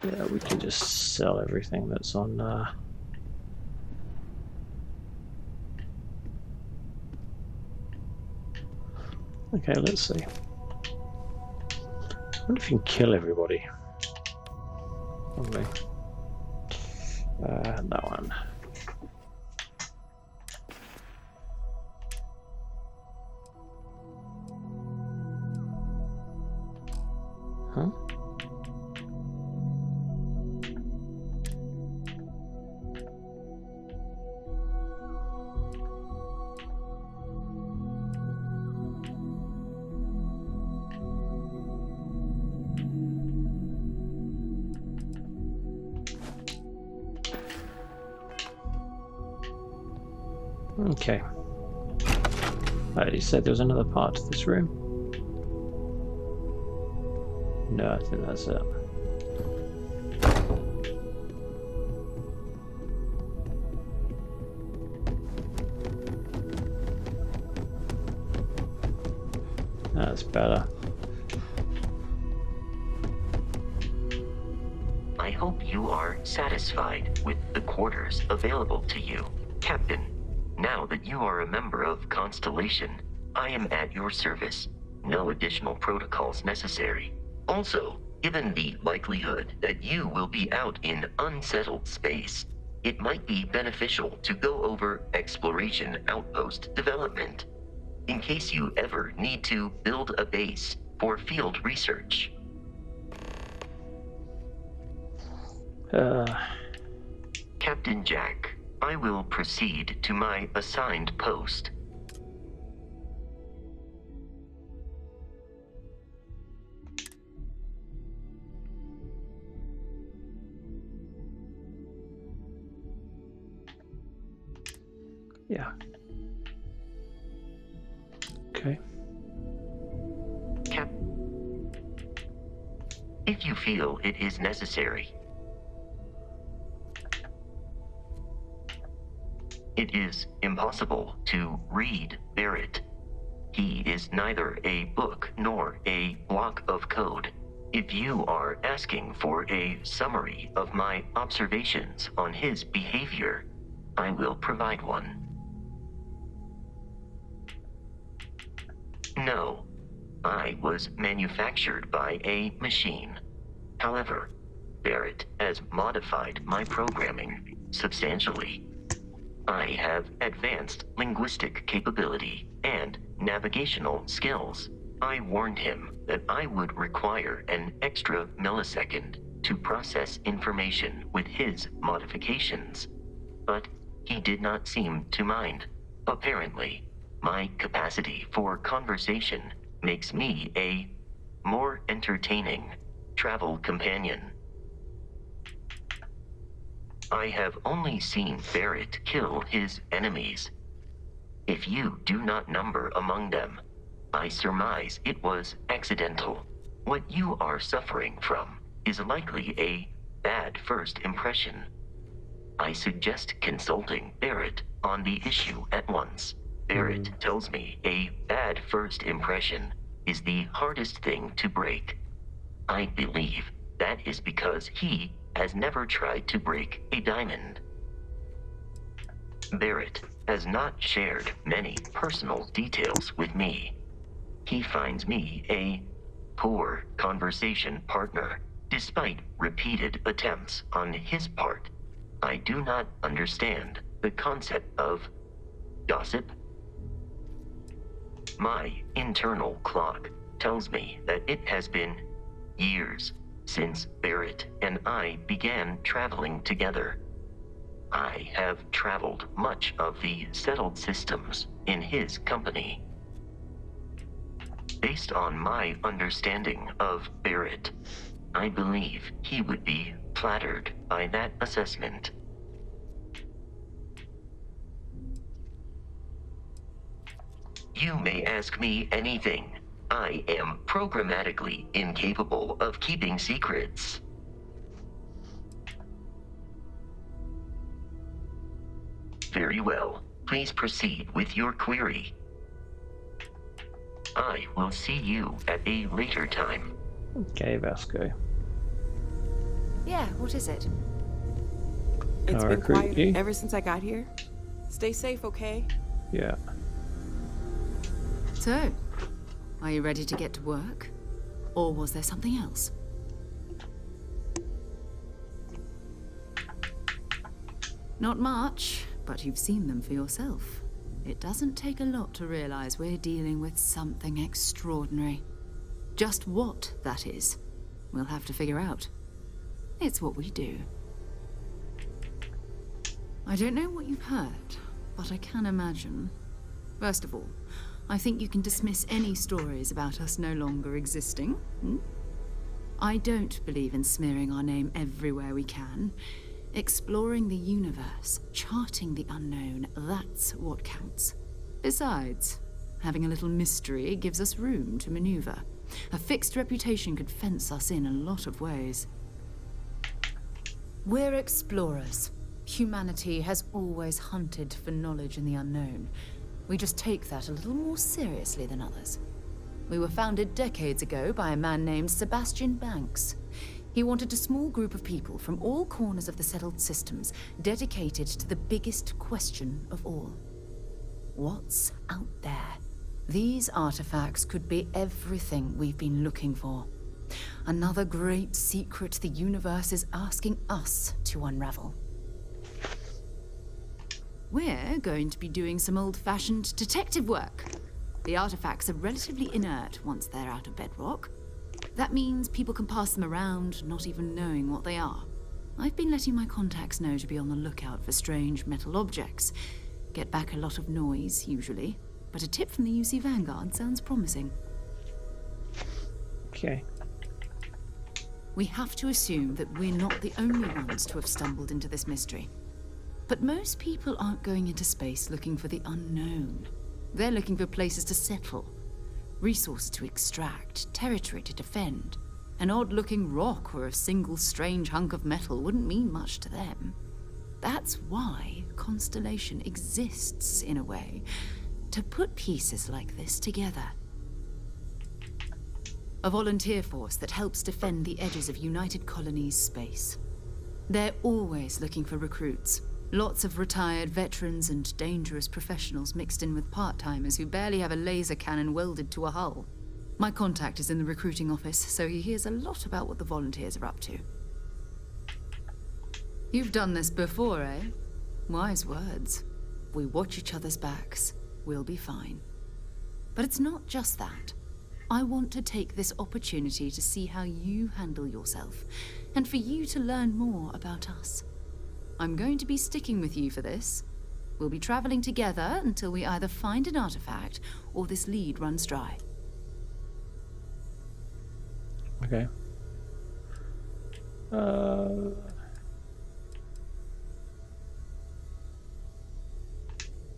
Yeah, we can just sell everything that's on Okay, let's see. I wonder if you can kill everybody. Probably. That one. Huh? Okay. You said there was another part to this room? No, I think that's it. That's better. I hope you are satisfied with the quarters available to you, Captain. Now that you are a member of Constellation, I am at your service. No additional protocols necessary. Also, given the likelihood that you will be out in unsettled space, it might be beneficial to go over exploration outpost development, in case you ever need to build a base for field research. Captain Jack, I will proceed to my assigned post. Yeah. Okay. If you feel it is necessary. It is impossible to read Barrett. He is neither a book nor a block of code. If you are asking for a summary of my observations on his behavior, I will provide one. No, I was manufactured by a machine. However, Barrett has modified my programming substantially. I have advanced linguistic capability and navigational skills. I warned him that I would require an extra millisecond to process information with his modifications, but he did not seem to mind. Apparently, my capacity for conversation makes me a more entertaining travel companion. I have only seen Barrett kill his enemies. If you do not number among them, I surmise it was accidental. What you are suffering from is likely a bad first impression. I suggest consulting Barrett on the issue at once. Barrett tells me a bad first impression is the hardest thing to break. I believe that is because he has never tried to break a diamond. Barrett has not shared many personal details with me. He finds me a poor conversation partner, despite repeated attempts on his part. I do not understand the concept of gossip. My internal clock tells me that it has been years since Barrett and I began traveling together. I have traveled much of the settled systems in his company. Based on my understanding of Barrett, I believe he would be flattered by that assessment. You may ask me anything. I am programmatically incapable of keeping secrets. Very well. Please proceed with your query. I will see you at a later time. Okay, Vasco. Yeah, what is it? It's I'll been recruit quiet you. ever since I got here. Stay safe, okay? Yeah. So, are you ready to get to work? Or was there something else? Not much, but you've seen them for yourself. It doesn't take a lot to realize we're dealing with something extraordinary. Just what that is, we'll have to figure out. It's what we do. I don't know what you've heard, but I can imagine. First of all, I think you can dismiss any stories about us no longer existing. I don't believe in smearing our name everywhere we can. Exploring the universe, charting the unknown, that's what counts. Besides, having a little mystery gives us room to maneuver. A fixed reputation could fence us in a lot of ways. We're explorers. Humanity has always hunted for knowledge in the unknown. We just take that a little more seriously than others. We were founded decades ago by a man named Sebastian Banks. He wanted a small group of people from all corners of the settled systems dedicated to the biggest question of all. What's out there? These artifacts could be everything we've been looking for. Another great secret the universe is asking us to unravel. We're going to be doing some old-fashioned detective work. The artifacts are relatively inert once they're out of bedrock. That means people can pass them around, not even knowing what they are. I've been letting my contacts know to be on the lookout for strange metal objects. Get back a lot of noise, usually. But a tip from the UC Vanguard sounds promising. Okay. We have to assume that we're not the only ones to have stumbled into this mystery. But most people aren't going into space looking for the unknown. They're looking for places to settle. Resources to extract, territory to defend. An odd-looking rock or a single strange hunk of metal wouldn't mean much to them. That's why Constellation exists, in a way, to put pieces like this together. A volunteer force that helps defend the edges of United Colonies space. They're always looking for recruits. Lots of retired veterans and dangerous professionals mixed in with part-timers who barely have a laser cannon welded to a hull. My contact is in the recruiting office, so he hears a lot about what the volunteers are up to. You've done this before, eh? Wise words. We watch each other's backs. We'll be fine. But it's not just that. I want to take this opportunity to see how you handle yourself, and for you to learn more about us. I'm going to be sticking with you for this. We'll be traveling together until we either find an artifact or this lead runs dry. Okay.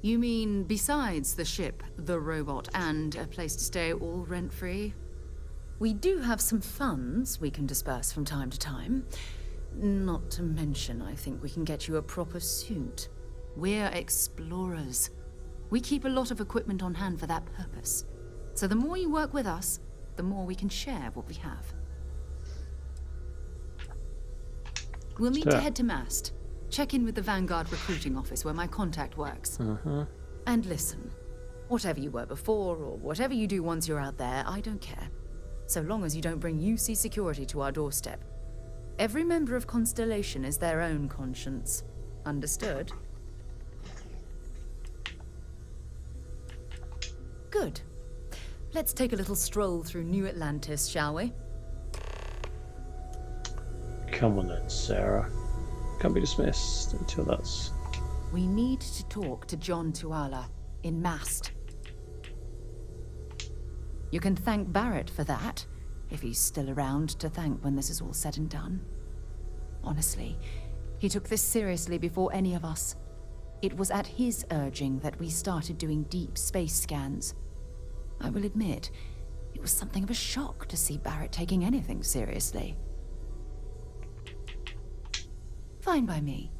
You mean besides the ship, the robot, and a place to stay all rent-free? We do have some funds we can disperse from time to time. Not to mention, I think we can get you a proper suit. We're explorers. We keep a lot of equipment on hand for that purpose. So the more you work with us, the more we can share what we have. We'll need to head to Mast. Check in with the Vanguard recruiting office where my contact works. And listen, whatever you were before or whatever you do once you're out there, I don't care. So long as you don't bring UC security to our doorstep. Every member of Constellation is their own conscience. Understood? Good. Let's take a little stroll through New Atlantis, shall we? Come on then, Sarah. Can't be dismissed until that's... We need to talk to John Tuala in Mast. You can thank Barrett for that, if he's still around to thank when this is all said and done. Honestly, he took this seriously before any of us. It was at his urging that we started doing deep space scans. I will admit, it was something of a shock to see Barrett taking anything seriously. Fine by me.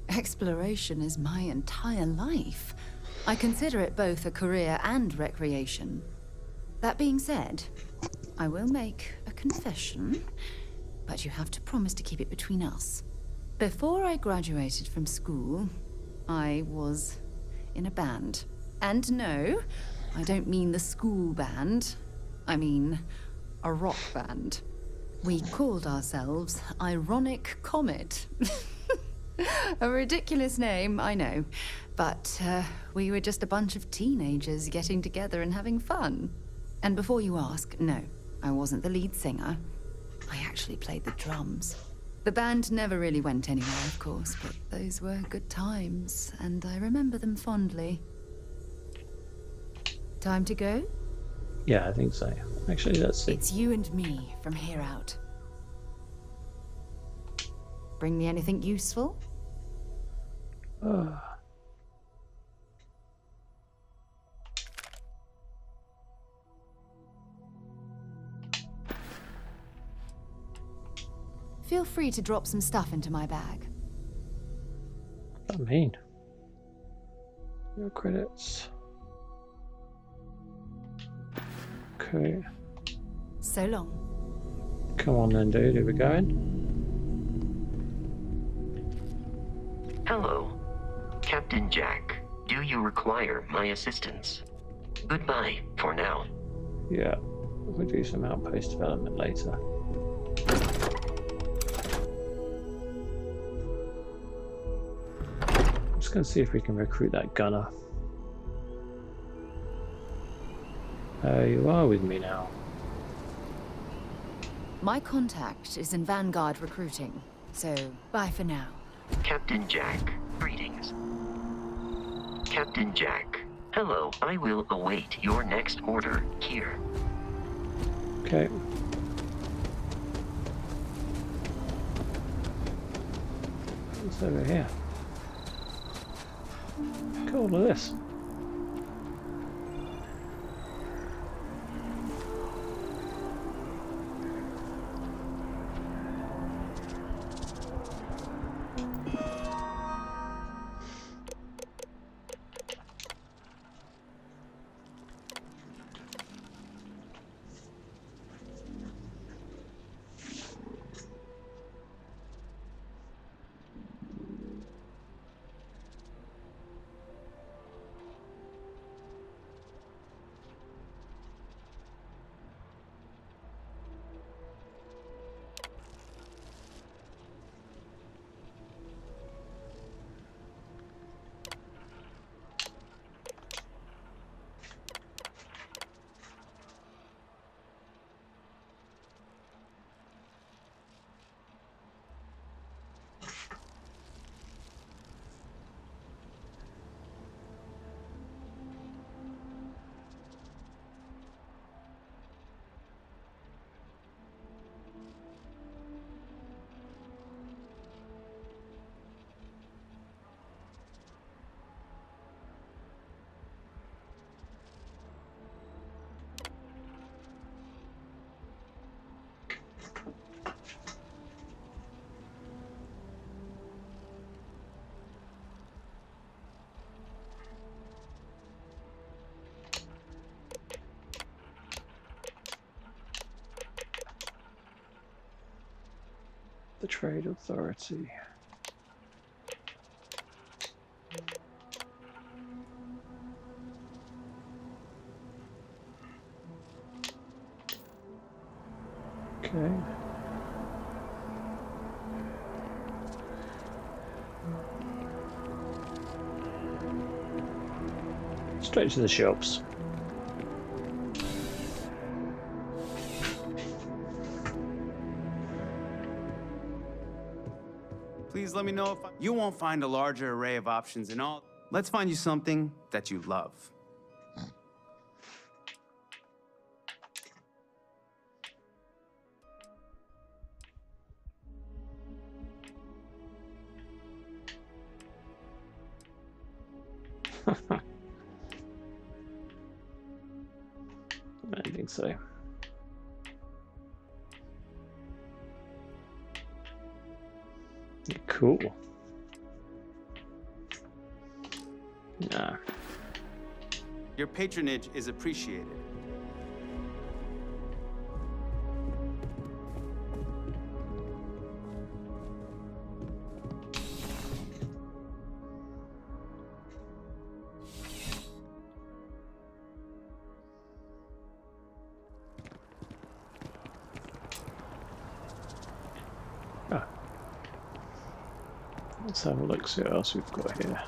Exploration is my entire life. I consider it both a career and recreation. That being said, I will make a confession, but you have to promise to keep it between us. Before I graduated from school, I was in a band. And no, I don't mean the school band. I mean a rock band. We called ourselves Ironic Comet. A ridiculous name, I know. But we were just a bunch of teenagers getting together and having fun. And before you ask, no, I wasn't the lead singer. I actually played the drums. The band never really went anywhere, of course, but those were good times, and I remember them fondly. Time to go? Yeah, I think so. Actually, let's see. It's you and me from here out. Bring me anything useful? Feel free to drop some stuff into my bag. What does that mean? No credits. Okay. So long. Come on then, dude. Are we going? Hello. Captain Jack, do you require my assistance? Goodbye for now. Yeah. We'll do some outpost development later. I'm just going to see if we can recruit that gunner. You are with me now. My contact is in Vanguard recruiting, so bye for now. Captain Jack, greetings. Captain Jack, hello. I will await your next order here. Okay. What's over here? Look at all of this. Trade Authority. Okay. Straight to the shops. Please let me know if you won't find a larger array of options in all. Let's find you something that you love. I think so. Cool. Nah. Your patronage is appreciated. Let's have a look, see what else we've got here.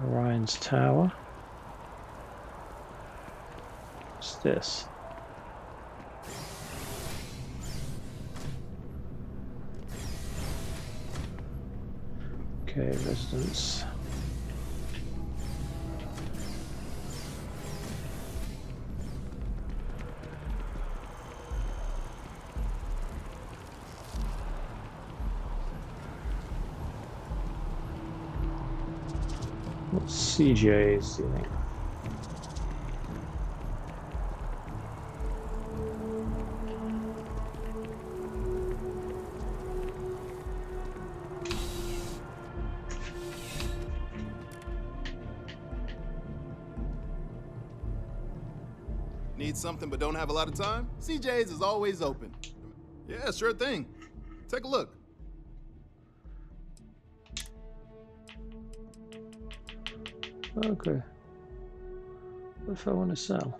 Orion's Tower. What's this? Okay, residence. What CJs do you think? Need something but don't have a lot of time? CJ's is always open. Yeah, sure thing. Take a look. Okay. What if I want to sell?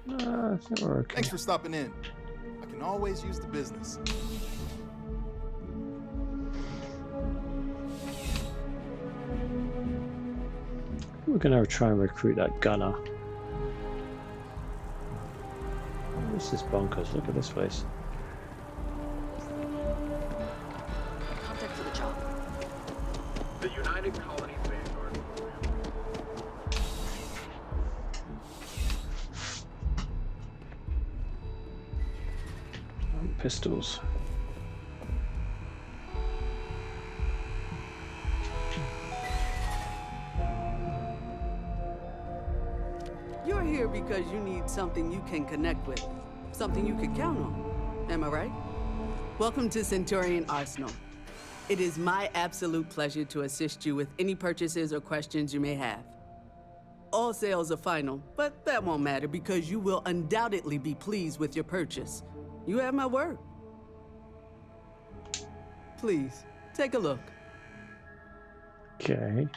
I think we're okay. Thanks for stopping in. I can always use the business. We're gonna try and recruit that gunner. This is bonkers. Look at this place. Contact for the job. The United Colonies Vanguard program. Pistols. You're here because you need something you can connect with. Something you can count on. Am I right? Welcome to Centurion Arsenal. It is my absolute pleasure to assist you with any purchases or questions you may have. All sales are final, but that won't matter because you will undoubtedly be pleased with your purchase. You have my word. Please, take a look. Okay.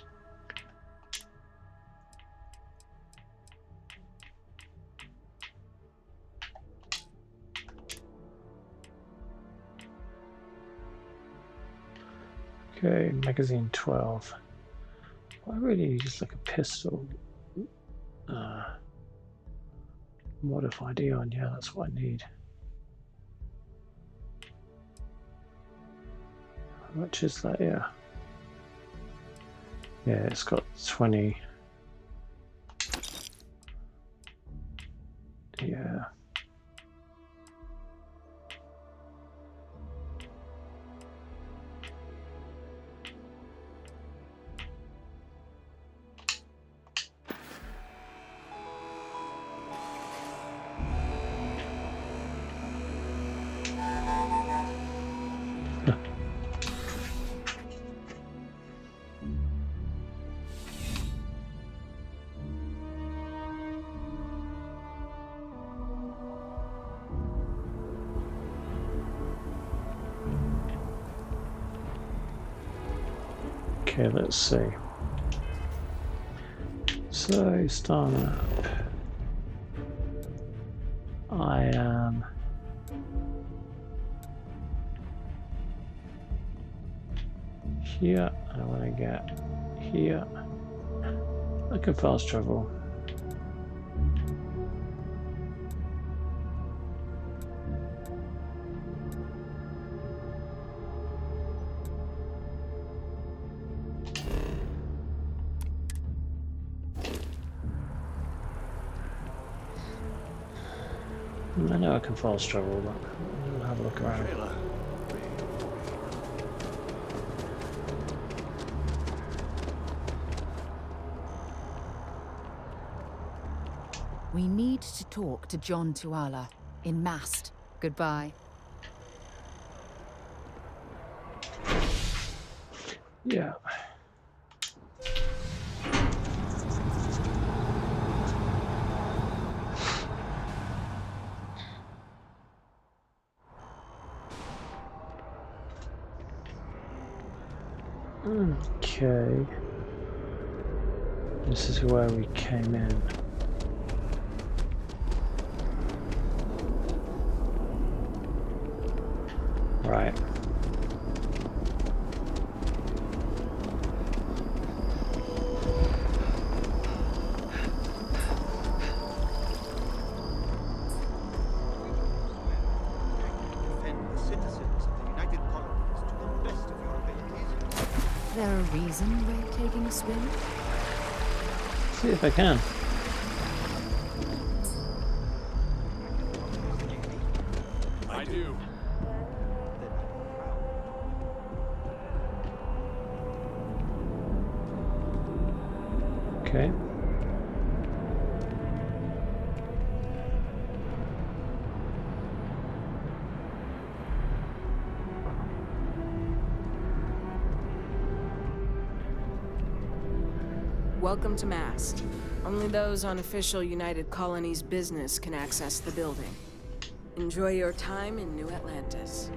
Okay, magazine 12. I really need just like a pistol. Modified Eon, yeah, that's what I need. How much is that? Yeah. Yeah, it's got 20. Yeah. Okay, let's see. So, starting up. I am here, and I want to get here. I can fast travel. I know I can fast travel, but I'll have a look around. We need to talk to John Tuala in Mast. Goodbye. Yeah. Okay. This is where we came in. Right. Is there a reason we're taking a swim? See if I can. I do. Okay. Welcome to Mast. Only those on official United Colonies business can access the building. Enjoy your time in New Atlantis.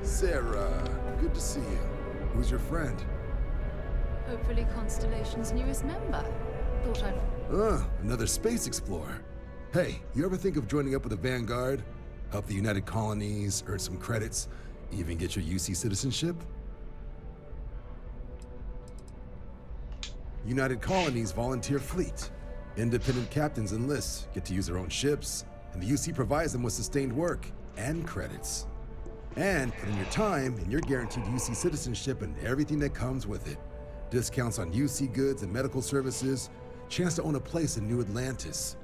Sarah, good to see you. Who's your friend? Hopefully Constellation's newest member. Thought I'd... Another space explorer. Hey, you ever think of joining up with the Vanguard? Help the United Colonies, earn some credits, even get your UC citizenship? United Colonies volunteer fleet. Independent captains enlist, get to use their own ships, and the UC provides them with sustained work and credits. And put in your time, and you're guaranteed UC citizenship and everything that comes with it. Discounts on UC goods and medical services, chance to own a place in New Atlantis.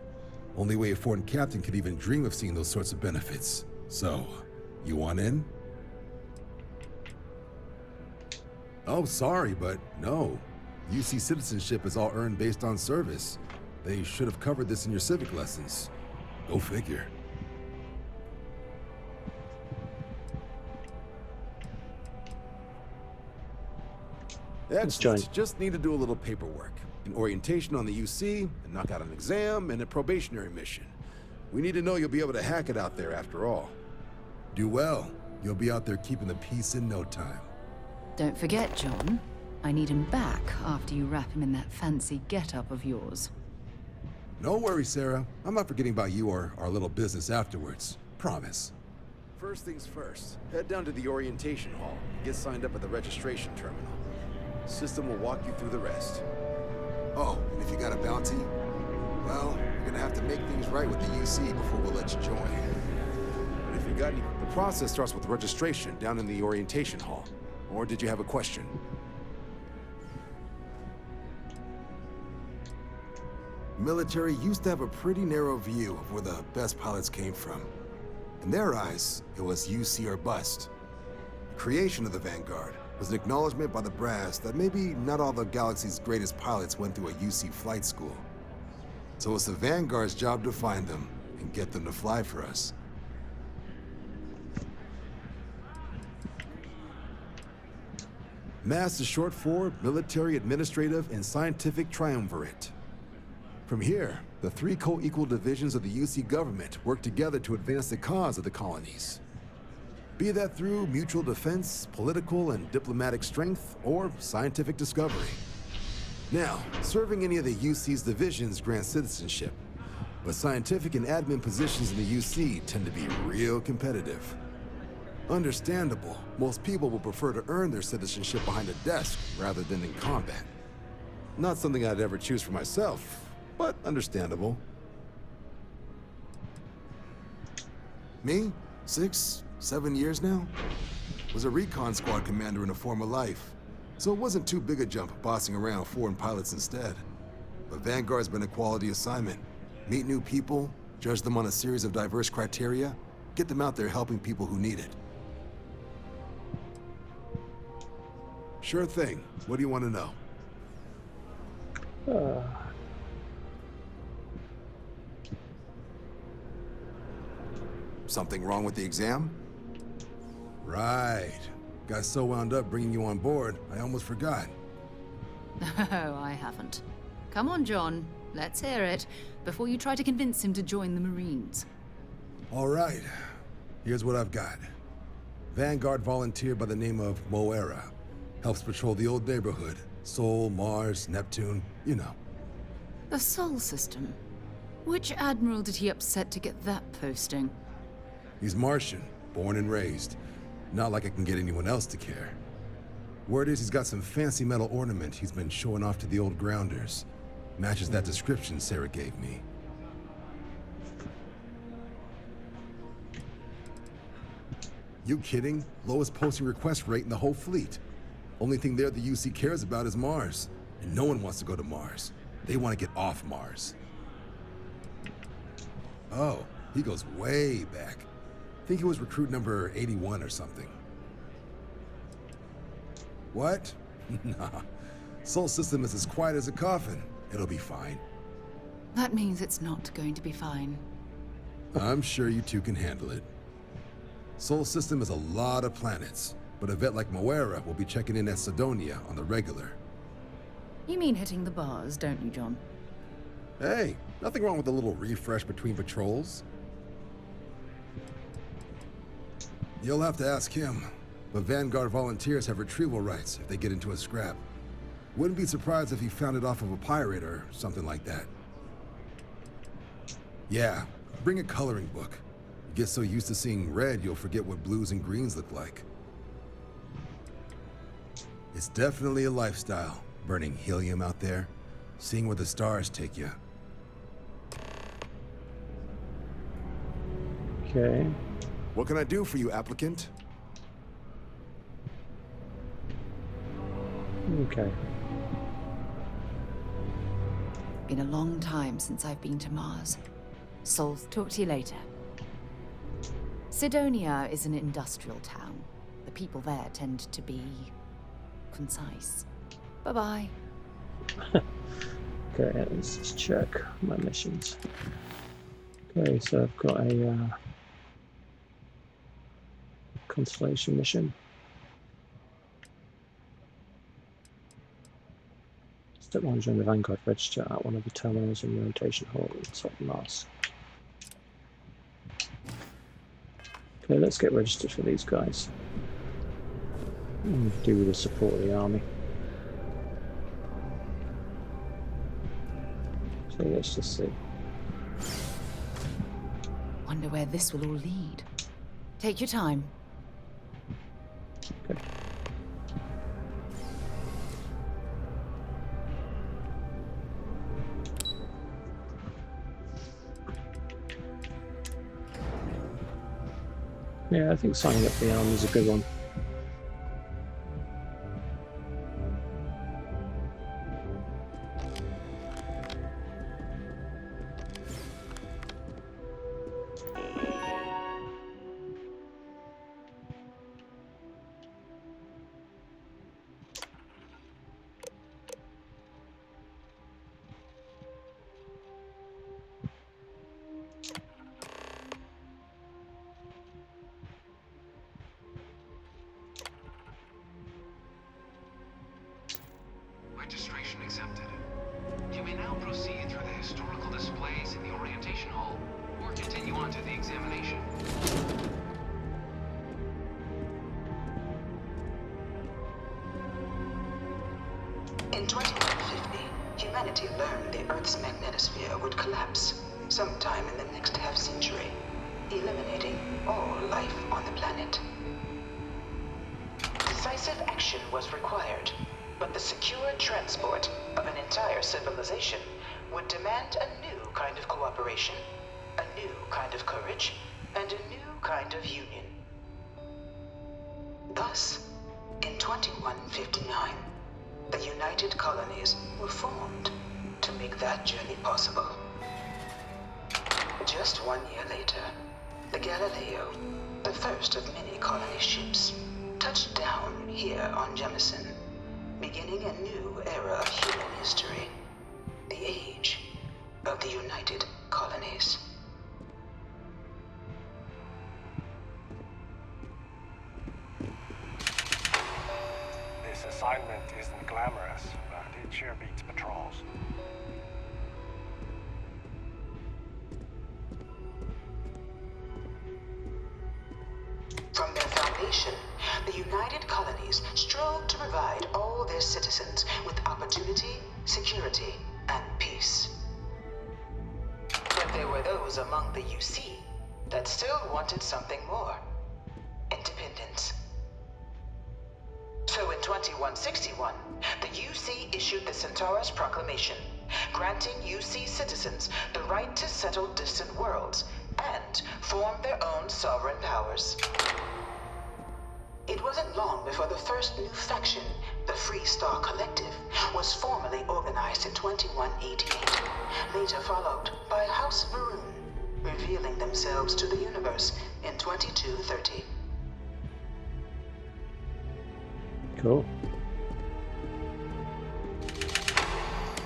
Only way a foreign captain could even dream of seeing those sorts of benefits. So, you want in? Oh, sorry, but no. UC citizenship is all earned based on service. They should have covered this in your civic lessons. Go figure. Excellent. Just need to do a little paperwork. An orientation on the UC, and knock out an exam, and a probationary mission. We need to know you'll be able to hack it out there after all. Do well. You'll be out there keeping the peace in no time. Don't forget, John. I need him back after you wrap him in that fancy get-up of yours. No worries, Sarah. I'm not forgetting about you or our little business afterwards. Promise. First things first, head down to the orientation hall. Get signed up at the registration terminal. System will walk you through the rest. Oh, and if you got a bounty, well, you're gonna have to make things right with the UC before we'll let you join. But if you got any... The process starts with registration down in the orientation hall. Or did you have a question? Military used to have a pretty narrow view of where the best pilots came from. In their eyes, it was UC or bust. The creation of the Vanguard was an acknowledgement by the brass that maybe not all the galaxy's greatest pilots went through a UC flight school. So it's the Vanguard's job to find them and get them to fly for us. MAST is short for Military, Administrative, and Scientific Triumvirate. From here, the three co-equal divisions of the UC government work together to advance the cause of the colonies. Be that through mutual defense, political and diplomatic strength, or scientific discovery. Now, serving any of the UC's divisions grants citizenship, but scientific and admin positions in the UC tend to be real competitive. Understandable. Most people will prefer to earn their citizenship behind a desk rather than in combat. Not something I'd ever choose for myself, but understandable. Me? 6, 7 years now? Was a recon squad commander in a former life, so it wasn't too big a jump bossing around foreign pilots instead. But Vanguard's been a quality assignment. Meet new people, judge them on a series of diverse criteria, get them out there helping people who need it. Sure thing. What do you want to know? Something wrong with the exam? Right. Got so wound up bringing you on board, I almost forgot. Oh, I haven't. Come on, John. Let's hear it, before you try to convince him to join the Marines. All right. Here's what I've got. Vanguard volunteer by the name of Moera. Helps patrol the old neighborhood. Sol, Mars, Neptune, you know. The Sol system. Which admiral did he upset to get that posting? He's Martian, born and raised. Not like I can get anyone else to care. Word is he's got some fancy metal ornament he's been showing off to the old grounders. Matches that description Sarah gave me. You kidding? Lowest posting request rate in the whole fleet. Only thing there the UC cares about is Mars. And no one wants to go to Mars. They want to get off Mars. Oh, he goes way back. Think he was recruit number 81 or something. What? Nah. Sol system is as quiet as a coffin. It'll be fine. That means it's not going to be fine. I'm sure you two can handle it. Sol system is a lot of planets, but a vet like Moera will be checking in at Sidonia on the regular. You mean hitting the bars, don't you, John? Hey, nothing wrong with a little refresh between patrols. You'll have to ask him, but Vanguard volunteers have retrieval rights if they get into a scrap. Wouldn't be surprised if he found it off of a pirate or something like that. Yeah, bring a coloring book. You get so used to seeing red, you'll forget what blues and greens look like. It's definitely a lifestyle, burning helium out there, seeing where the stars take you. Okay. What can I do for you, applicant? Okay. Been a long time since I've been to Mars. Sol, talk to you later. Sidonia is an industrial town. The people there tend to be concise. Bye-bye. Okay, let's just check my missions. Okay, so I've got a constellation mission. Step 1, join the Vanguard register at one of the terminals in the rotation hall in South Mars. Okay, let's get registered for these guys. Do with the support of the army. So let's just see. Wonder where this will all lead. Take your time. Okay. Yeah, I think signing up for the army is a good one. Registration accepted. You may now proceed through the historical displays in the orientation hall, or continue on to the examination. In 2150, humanity learned the Earth's magnetosphere would collapse sometime in the next half-century, eliminating all life on the planet. Decisive action was required, but the secure transport of an entire civilization would demand a new kind of cooperation, a new kind of courage, and a new kind of union. Thus, in 2159, the United Colonies were formed to make that journey possible. Just 1 year later, the Galileo, the first of many colony ships, touched down here on Jemison, beginning a new era of human history, the age of the United Colonies. This assignment isn't glamorous, but it sure beats patrols. From their foundation, the United Colonies strove to provide all their citizens with opportunity, security, and peace. But there were those among the UC that still wanted something more: independence. So in 2161, the UC issued the Centaurus Proclamation, granting UC citizens the right to settle distant worlds and form their own sovereign powers. It wasn't long before the first new faction, the Free Star Collective, was formally organized in 2188, later followed by House Varun, revealing themselves to the universe in 2230. Cool.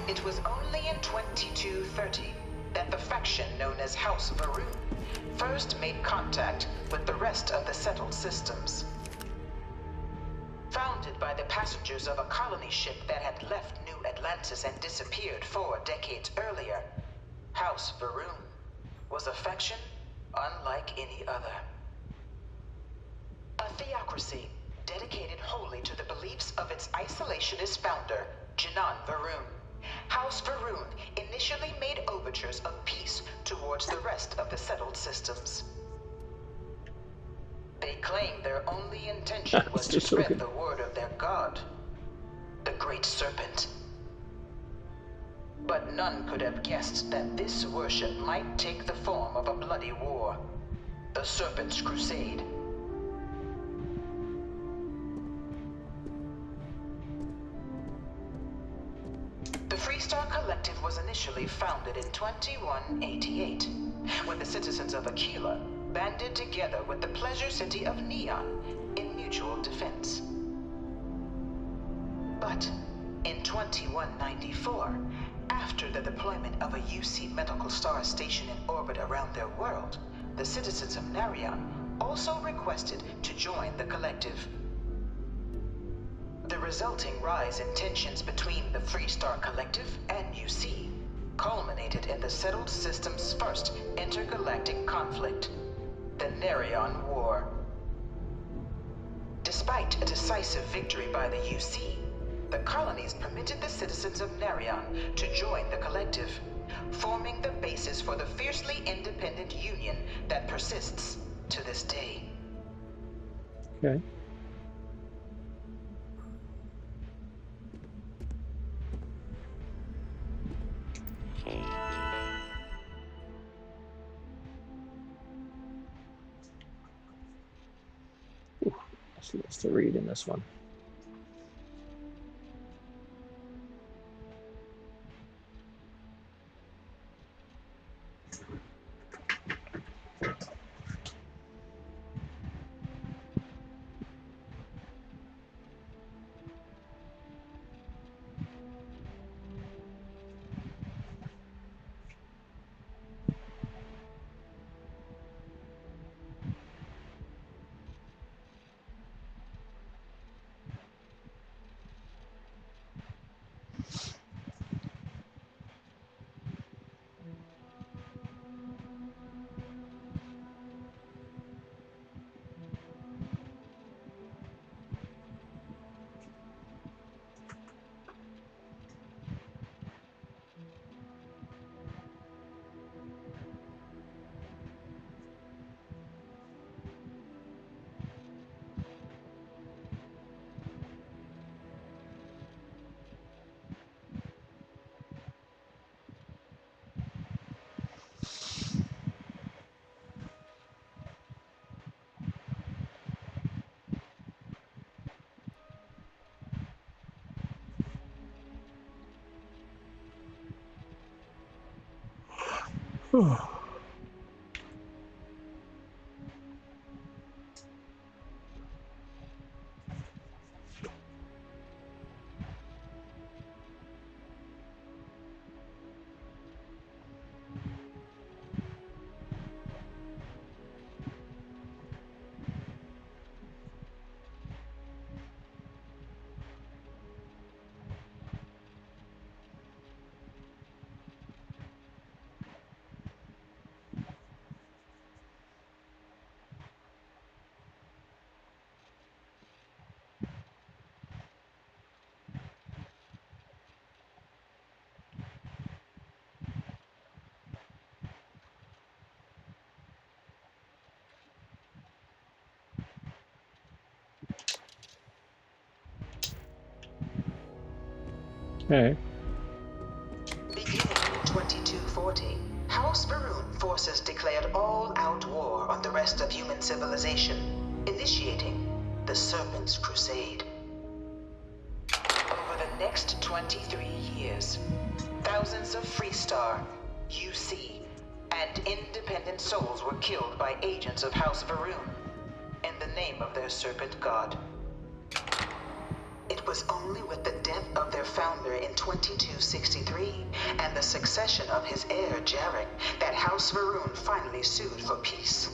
It was only in 2230 that the faction known as House Varun first made contact with the rest of the settled systems. Founded by the passengers of a colony ship that had left New Atlantis and disappeared 4 decades earlier, House Varun was a faction unlike any other. A theocracy dedicated wholly to the beliefs of its isolationist founder, Janan Varun. House Varun initially made overtures of peace towards the rest of the settled systems. They claimed their only intention was to spread the word of their god, the Great Serpent. But none could have guessed that this worship might take the form of a bloody war, the Serpent's Crusade. The Freestar Collective was initially founded in 2188, when the citizens of Aquila banded together with the pleasure city of Neon in mutual defense. But in 2194, after the deployment of a UC medical star station in orbit around their world, the citizens of Narion also requested to join the collective. The resulting rise in tensions between the Freestar Collective and UC culminated in the settled system's first intergalactic conflict, the Narion War. Despite a decisive victory by the UC, the colonies permitted the citizens of Narion to join the collective, forming the basis for the fiercely independent union that persists to this day. Okay. Ooh, there's lots to read in this one. Okay. Beginning in 2240, House Varun forces declared all-out war on the rest of human civilization, initiating the Serpent's Crusade. Over the next 23 years, thousands of Freestar, UC, and independent souls were killed by agents of House Varun in the name of their serpent god. It was only with the death of their founder in 2263 and the succession of his heir, Jarek, that House Varun finally sued for peace.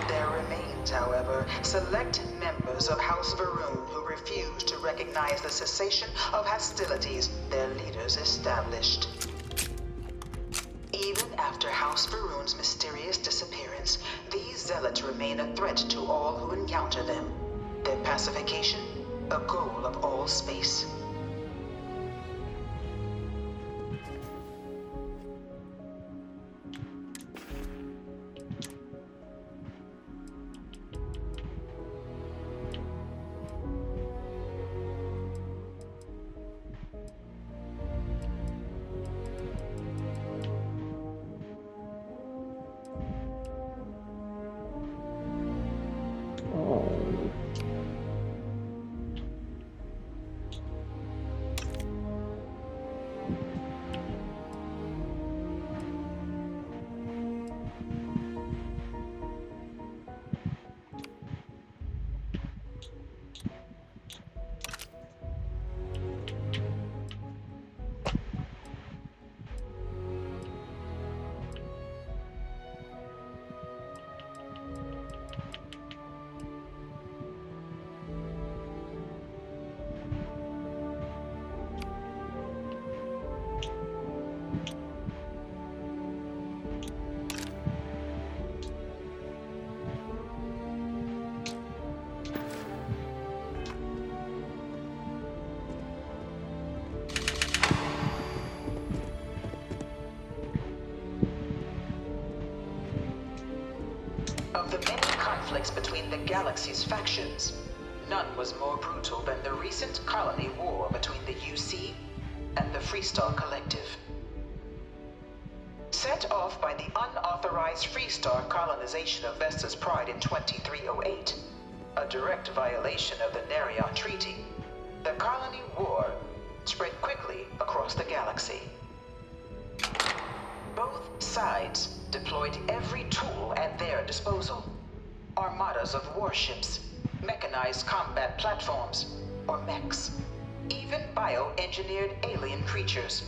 There remains, however, select members of House Varun who refuse to recognize the cessation of hostilities their leaders established. Even after House Varun's mysterious disappearance, these zealots remain a threat to all who encounter them. Their pacification, a goal of all space. Of the many conflicts between the galaxy's factions, none was more brutal than the recent colony war between the UC and the Freestar Collective. Set off by the unauthorized Freestar colonization of Vesta's Pride in 2308, a direct violation of the Nerion Treaty, the colony war spread quickly across the galaxy. Both sides deployed every tool at their disposal. Armadas of warships, mechanized combat platforms, or mechs, even bioengineered alien creatures,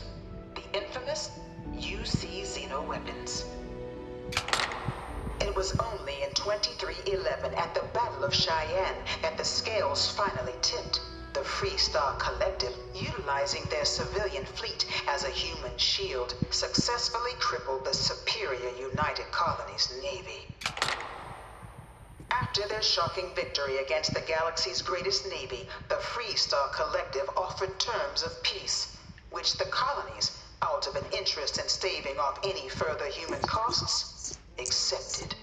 the infamous UC xeno-weapons. It was only in 2311 at the Battle of Cheyenne that the scales finally tipped. The Freestar Collective, utilizing their civilian fleet as a human shield, successfully crippled the superior United Colonies Navy. After their shocking victory against the galaxy's greatest navy, the Freestar Collective offered terms of peace, which the colonies, out of an interest in staving off any further human costs, accepted.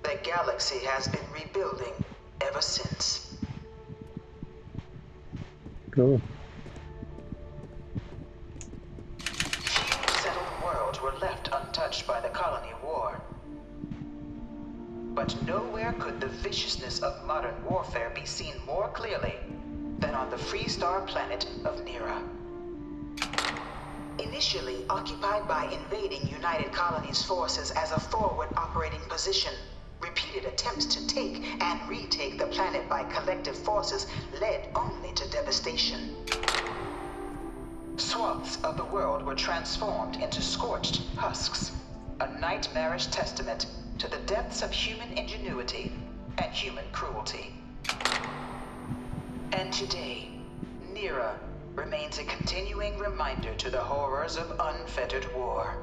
The galaxy has been rebuilding ever since. Cool. Few settled worlds were left untouched by the colony war. But nowhere could the viciousness of modern warfare be seen more clearly than on the Freestar planet of Nera. Initially occupied by invading United Colonies forces as a forward operating position, repeated attempts to take and retake the planet by collective forces led only to devastation. Swaths of the world were transformed into scorched husks, a nightmarish testament to the depths of human ingenuity and human cruelty. And today, Nira remains a continuing reminder to the horrors of unfettered war.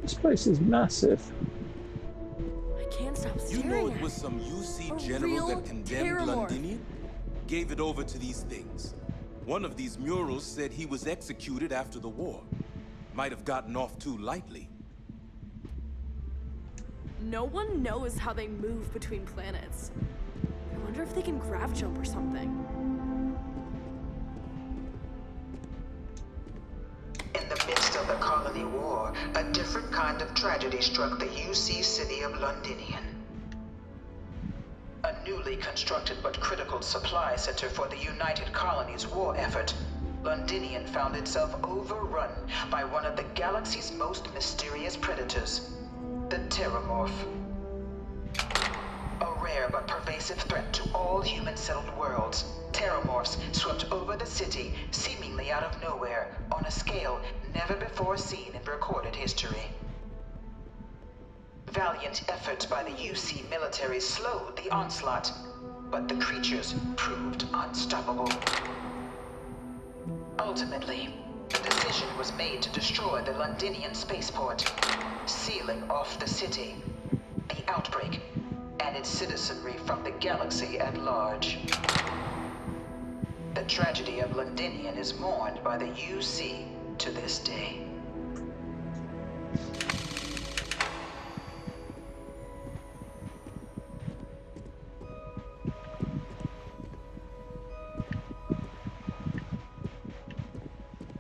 This place is massive. I can't stop You staring know at it was some UC A general real that condemned terramorph. Londinian? Gave it over to these things. One of these murals said he was executed after the war. Might have gotten off too lightly. No one knows how they move between planets. I wonder if they can grav jump or something. In the midst of the colony war, a different kind of tragedy struck the UC city of Londinian. A newly constructed but critical supply center for the United Colonies war effort, Londinian found itself overrun by one of the galaxy's most mysterious predators, the Terramorph. A rare but pervasive threat to all human-settled worlds, Terramorphs swept over the city, seemingly out of nowhere, on a scale never before seen in recorded history. Valiant efforts by the UC military slowed the onslaught, but the creatures proved unstoppable. Ultimately, the decision was made to destroy the Londinian spaceport, sealing off the city, the outbreak, and its citizenry from the galaxy at large. The tragedy of Londinian is mourned by the UC to this day.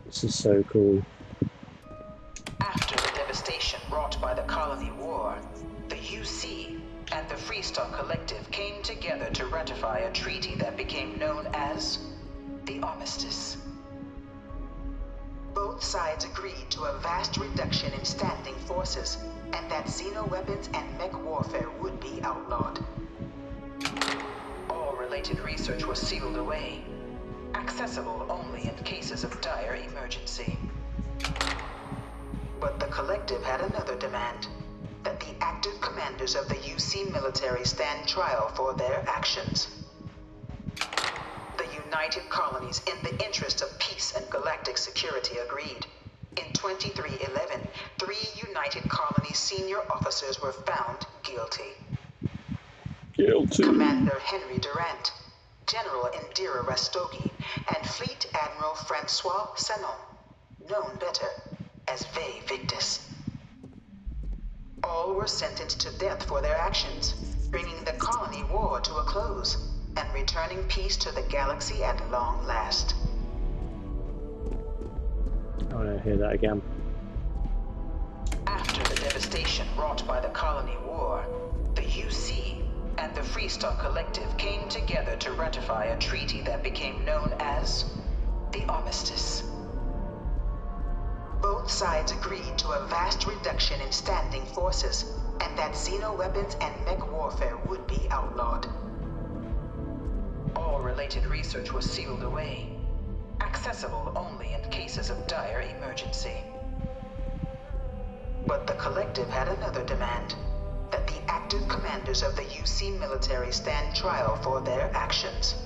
This is so cool. After the devastation wrought by the colony war, the UC and the Freestock Collective came together to ratify a treaty that became known as the Armistice. Both sides agreed to a vast reduction in standing forces, and that xeno-weapons and mech warfare would be outlawed. All related research was sealed away, accessible only in cases of dire emergency. But the Collective had another demand, that the active commanders of the UC military stand trial for their actions. The United Colonies, in the interest of peace and galactic security, agreed. In 2311, 3 United Colonies senior officers were found guilty. Guilty. Commander Henry Durant, General Indira Rastogi, and Fleet Admiral Francois Sanon, known better as Ve Victus. All were sentenced to death for their actions, bringing the colony war to a close and returning peace to the galaxy at long last. I want to hear that again. After the devastation wrought by the colony war, the UC and the Freestock Collective came together to ratify a treaty that became known as the Armistice. Both sides agreed to a vast reduction in standing forces, and that xeno-weapons and mech warfare would be outlawed. All related research was sealed away, accessible only in cases of dire emergency. But the Collective had another demand, that the active commanders of the UC military stand trial for their actions.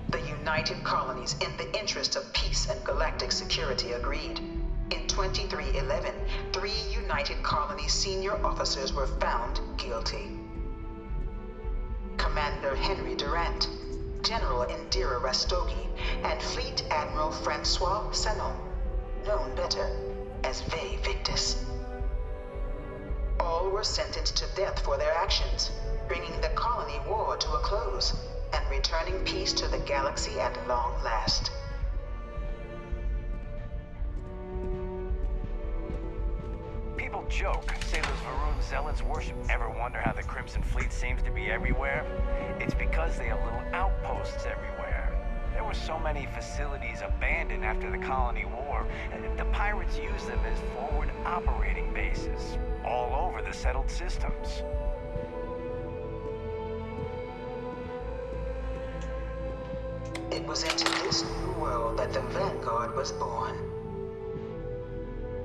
The United Colonies, in the interest of peace and galactic security, agreed. In 2311, 3 United Colonies senior officers were found guilty. Commander Henry Durant, General Indira Rastogi, and Fleet Admiral Francois Sanon, known better as Ve Victus. All were sentenced to death for their actions, bringing the colony war to a close and returning peace to the galaxy at long last. joke. Say those Varun zealots worship. Ever wonder how the Crimson Fleet seems to be everywhere? It's because they have little outposts everywhere. There were so many facilities abandoned after the Colony War, and the pirates used them as forward operating bases all over the settled systems. It was into this new world that the Vanguard was born.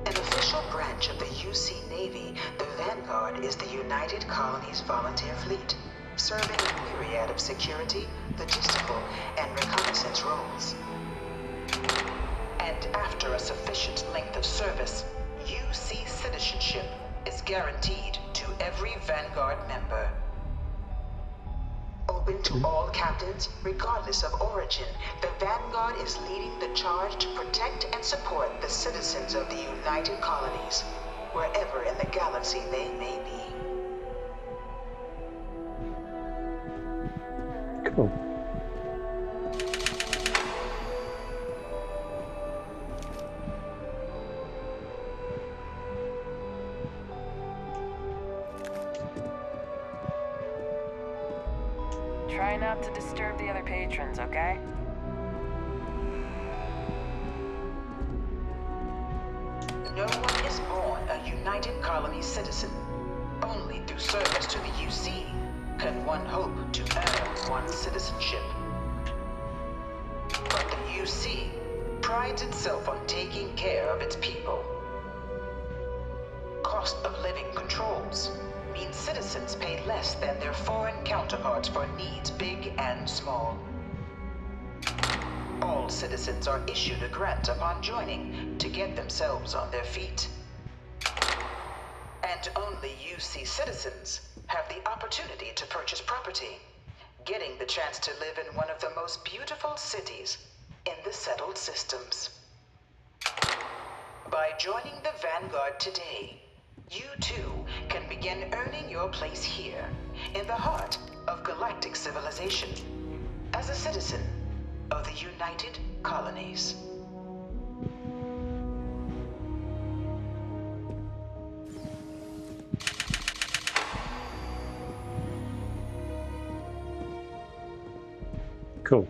An official branch of the UC Navy, the Vanguard is the United Colonies Volunteer Fleet, serving a myriad of security, logistical, and reconnaissance roles. And after a sufficient length of service, UC citizenship is guaranteed to every Vanguard member. Open to all captains, regardless of origin, the Vanguard is leading the charge to protect and support the citizens of the United Colonies, wherever in the galaxy they may be. Cool. Try not to disturb the other patrons, okay? No one is born a United Colonies citizen. Only through service to the UC can one hope to earn one's citizenship. But the UC prides itself on taking care of its people. Cost of living controls means citizens pay less than their foreign counterparts for needs big and small. All citizens are issued a grant upon joining to get themselves on their feet. And only UC citizens have the opportunity to purchase property, getting the chance to live in one of the most beautiful cities in the settled systems. By joining the Vanguard today, you too can begin earning your place here, in the heart of galactic civilization, as a citizen of the United Colonies. Cool.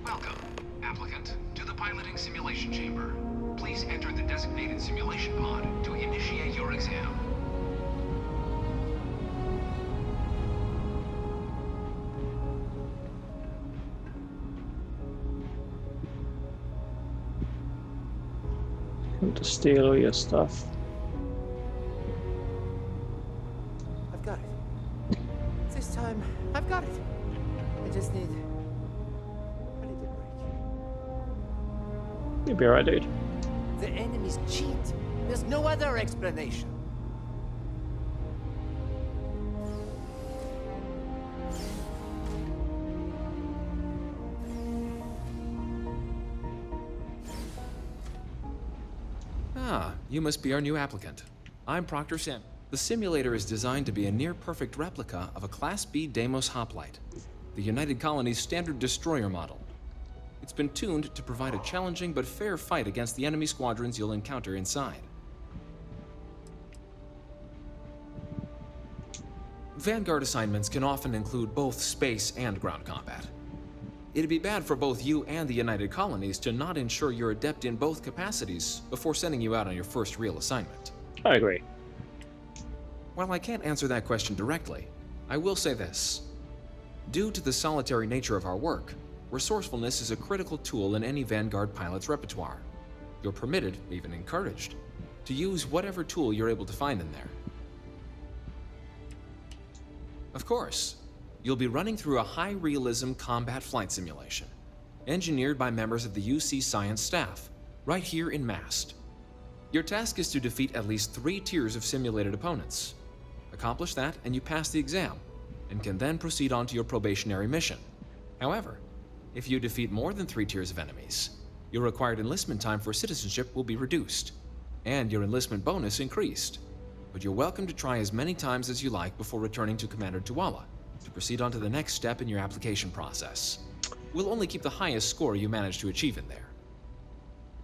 Welcome, applicant, to the piloting simulation chamber. Please enter the designated simulation pod to initiate your exam. Come to steal all your stuff. I've got it. This time, I've got it. I just need... You'll be alright, dude. The enemies cheat. There's no other explanation. Ah, you must be our new applicant. I'm Proctor Sam. The simulator is designed to be a near-perfect replica of a Class B Deimos hoplite, the United Colonies' standard destroyer model. It's been tuned to provide a challenging but fair fight against the enemy squadrons you'll encounter inside. Vanguard assignments can often include both space and ground combat. It'd be bad for both you and the United Colonies to not ensure you're adept in both capacities before sending you out on your first real assignment. I agree. While I can't answer that question directly, I will say this. Due to the solitary nature of our work, resourcefulness is a critical tool in any Vanguard pilot's repertoire. You're permitted, even encouraged, to use whatever tool you're able to find in there. Of course, you'll be running through a high-realism combat flight simulation, engineered by members of the UC science staff, right here in Mast. Your task is to defeat at least 3 tiers of simulated opponents. Accomplish that, and you pass the exam, and can then proceed on to your probationary mission. However, if you defeat more than 3 tiers of enemies, your required enlistment time for citizenship will be reduced, and your enlistment bonus increased. But you're welcome to try as many times as you like before returning to Commander Tuala to proceed on to the next step in your application process. We'll only keep the highest score you manage to achieve in there.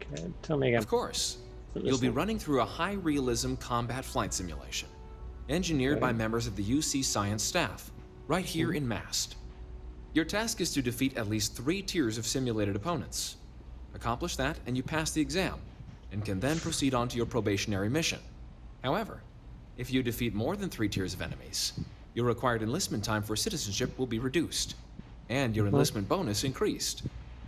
Okay, tell me again. Of course. You'll be running through a high-realism combat flight simulation, engineered by members of the UC science staff, right here in Mast. Your task is to defeat at least 3 tiers of simulated opponents. Accomplish that, and you pass the exam, and can then proceed on to your probationary mission. However, if you defeat more than 3 tiers of enemies, your required enlistment time for citizenship will be reduced, and your enlistment bonus increased.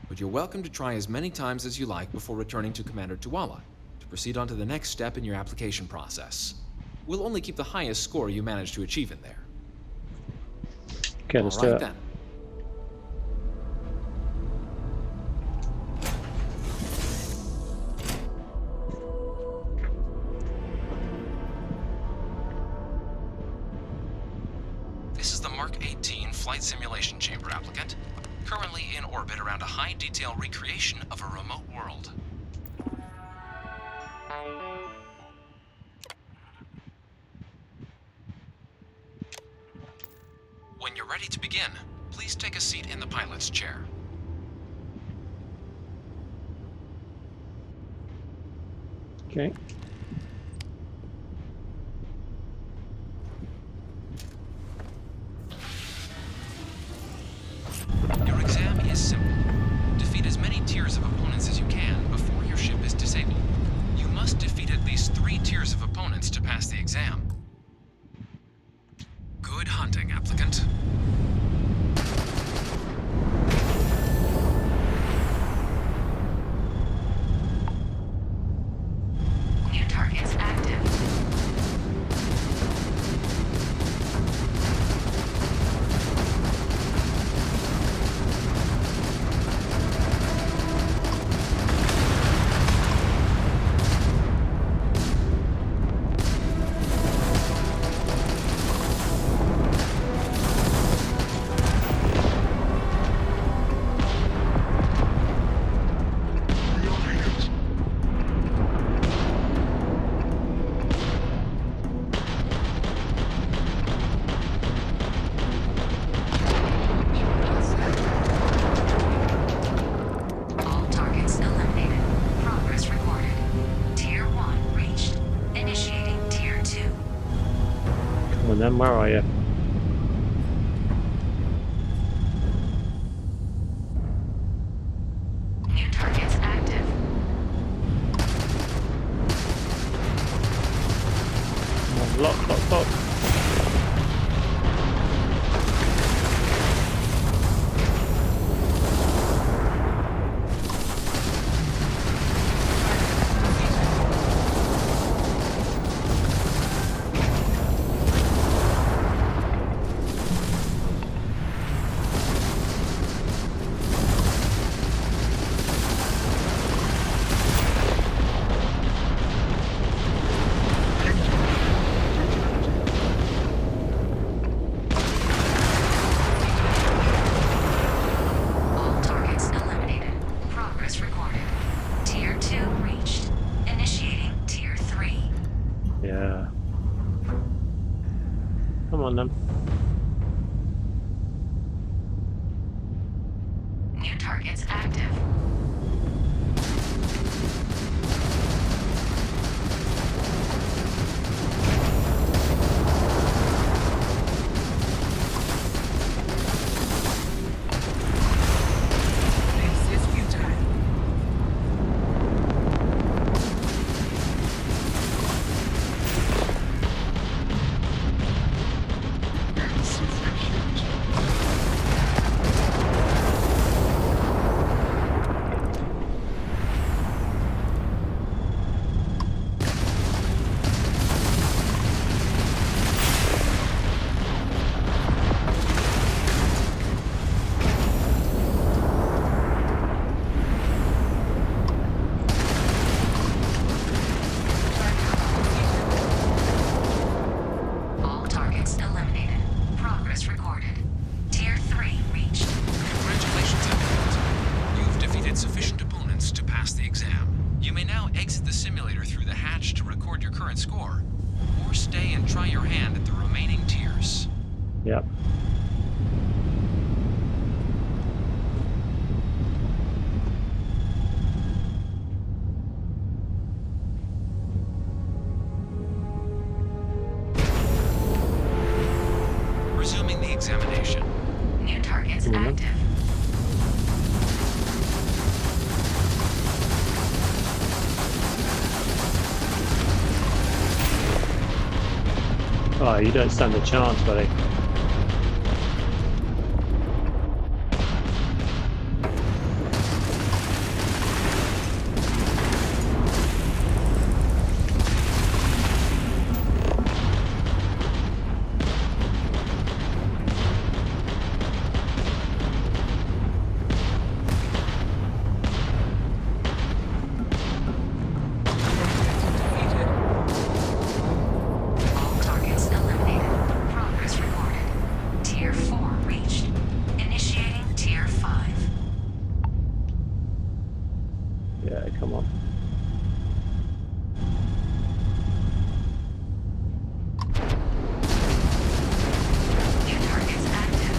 But you're welcome to try as many times as you like before returning to Commander Tuala to proceed on to the next step in your application process. We'll only keep the highest score you manage to achieve in there. Okay, let's do it. Then. This is the Mark 18 Flight Simulation Chamber applicant, currently in orbit around a high-detail recreation of a remote world. When you're ready to begin, please take a seat in the pilot's chair. Okay. Your exam is simple. Defeat as many tiers of opponents as you can before your ship is disabled. You must defeat at least 3 tiers of opponents to pass the exam. Good hunting, applicant. New targets active. Then where are you? New targets active. Lock. Come on then. New targets active. defeated sufficient opponents to pass the exam. You may now exit the simulator through the hatch to record your current score, or stay and try your hand at the remaining tiers. Yep. Resuming the examination. New targets active. Oh, you don't stand a chance, buddy. Yeah, come on. New targets active.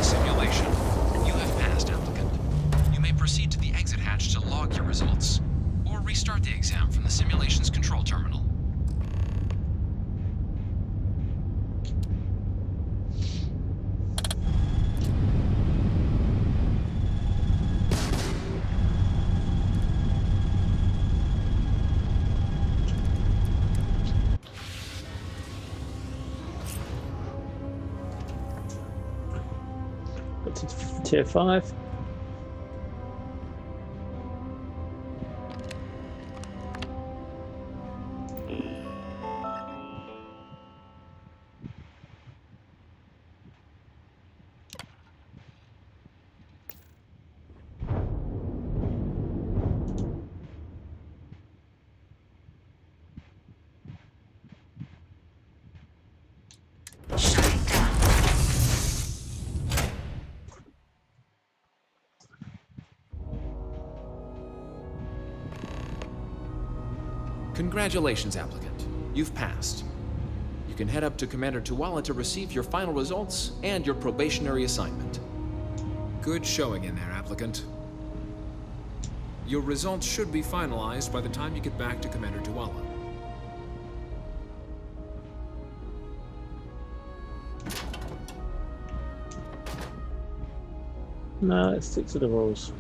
Simulation. You have passed, applicant. You may proceed to the exit hatch to log your results, or restart the exam from the simulation's control terminal. Tier 5. Congratulations, applicant. You've passed. You can head up to Commander Tuala to receive your final results and your probationary assignment. Good showing in there, applicant. Your results should be finalized by the time you get back to Commander Tuala. No, let's stick to the rules.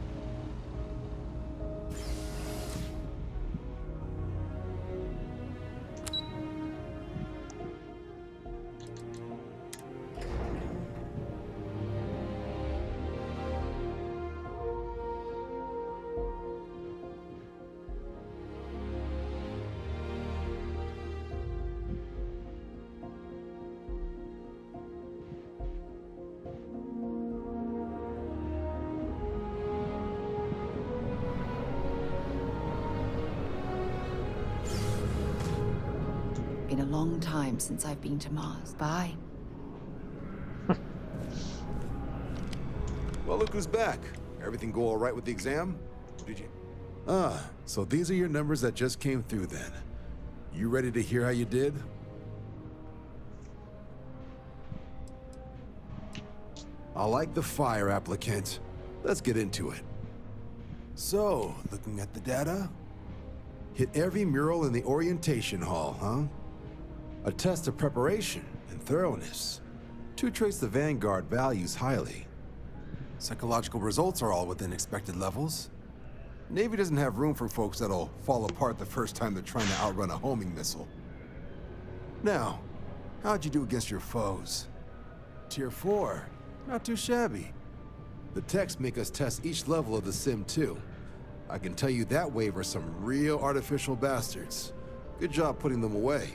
Been a long time since I've been to Mars. Bye. Well, look who's back. Everything go all right with the exam? Did you? So these are your numbers that just came through then. You ready to hear how you did? I like the fire, applicant. Let's get into it. So, looking at the data, hit every mural in the orientation hall, huh? A test of preparation and thoroughness. 2 traits the Vanguard values highly. Psychological results are all within expected levels. Navy doesn't have room for folks that'll fall apart the first time they're trying to outrun a homing missile. Now, how'd you do against your foes? Tier 4, not too shabby. The techs make us test each level of the sim too. I can tell you that wave are some real artificial bastards. Good job putting them away.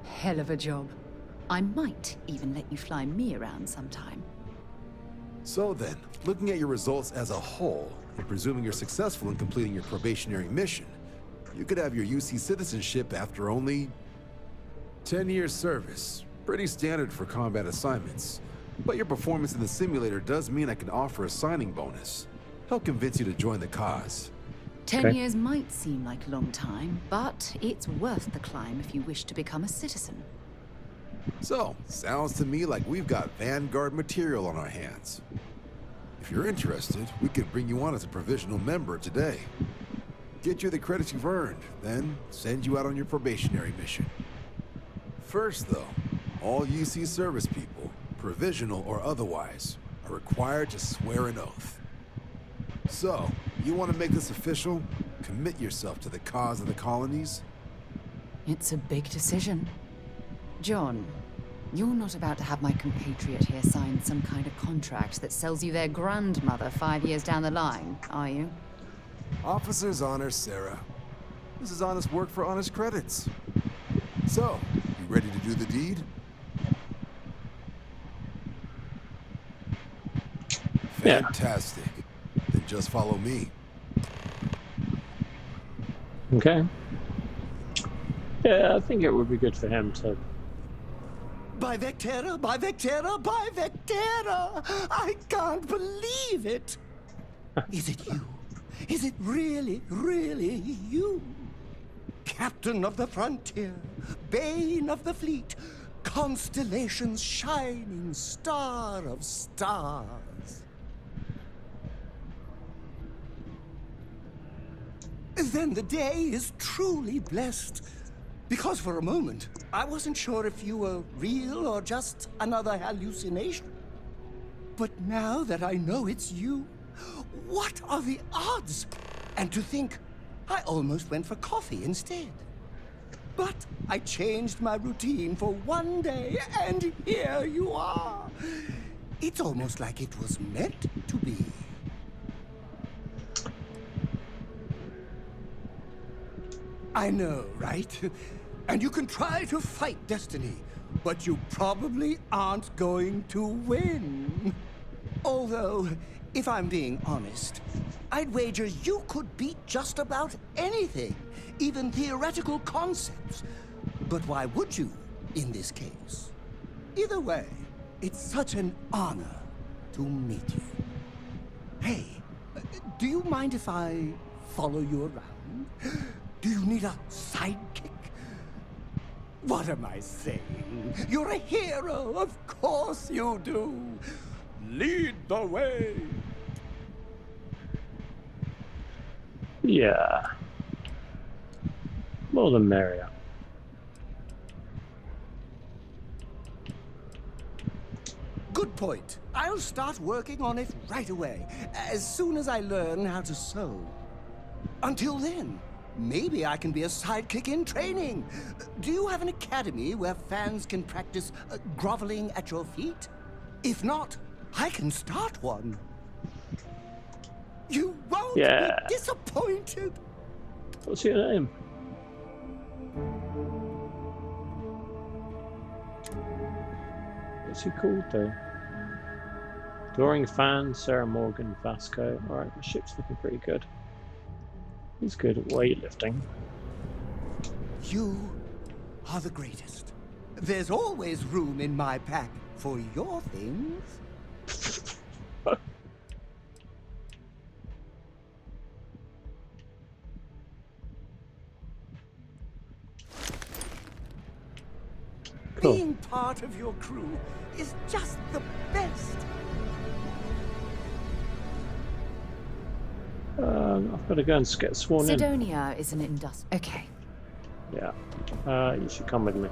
Hell of a job. I might even let you fly me around sometime. So then, looking at your results as a whole, and presuming you're successful in completing your probationary mission, you could have your UC citizenship after only 10 years service. Pretty standard for combat assignments. But your performance in the simulator does mean I can offer a signing bonus. Help convince you to join the cause. 10 years might seem like a long time, but it's worth the climb if you wish to become a citizen. So, sounds to me like we've got Vanguard material on our hands. If you're interested, we could bring you on as a provisional member today. Get you the credits you've earned, then send you out on your probationary mission. First, though, all UC service people, provisional or otherwise, are required to swear an oath. So, you want to make this official? Commit yourself to the cause of the colonies? It's a big decision. John, you're not about to have my compatriot here sign some kind of contract that sells you their grandmother 5 years down the line, are you? Officer's honor, Sarah. This is honest work for honest credits. So, you ready to do the deed? Fantastic. Then just follow me. Okay. Yeah, I think it would be good for him to... By Vectera, by Vectera, by Vectera! I can't believe it! Is it you? Is it really, really you? Captain of the frontier, bane of the fleet, constellation's shining star of stars. Then the day is truly blessed. Because for a moment, I wasn't sure if you were real or just another hallucination. But now that I know it's you, what are the odds? And to think, I almost went for coffee instead. But I changed my routine for one day, and here you are. It's almost like it was meant to be. I know, right? And you can try to fight destiny, but you probably aren't going to win. Although, if I'm being honest, I'd wager you could beat just about anything, even theoretical concepts. But why would you, in this case? Either way, it's such an honor to meet you. Hey, do you mind if I follow you around? Do you need a sidekick? What am I saying? You're a hero, of course you do. Lead the way. Yeah. More the merrier. Good point. I'll start working on it right away, as soon as I learn how to sew. Until then, maybe I can be a sidekick in training. Do you have an academy where fans can practice groveling at your feet? If not, I can start one. You won't be disappointed. What's your name? What's he called though? Adoring fan, Sarah Morgan, Vasco. Alright, the ship's looking pretty good. He's good at weightlifting. You are the greatest. There's always room in my pack for your things. Cool. Being part of your crew is just the best. I've got to go and get sworn in. Sidonia is an Okay. Yeah. You should come with me.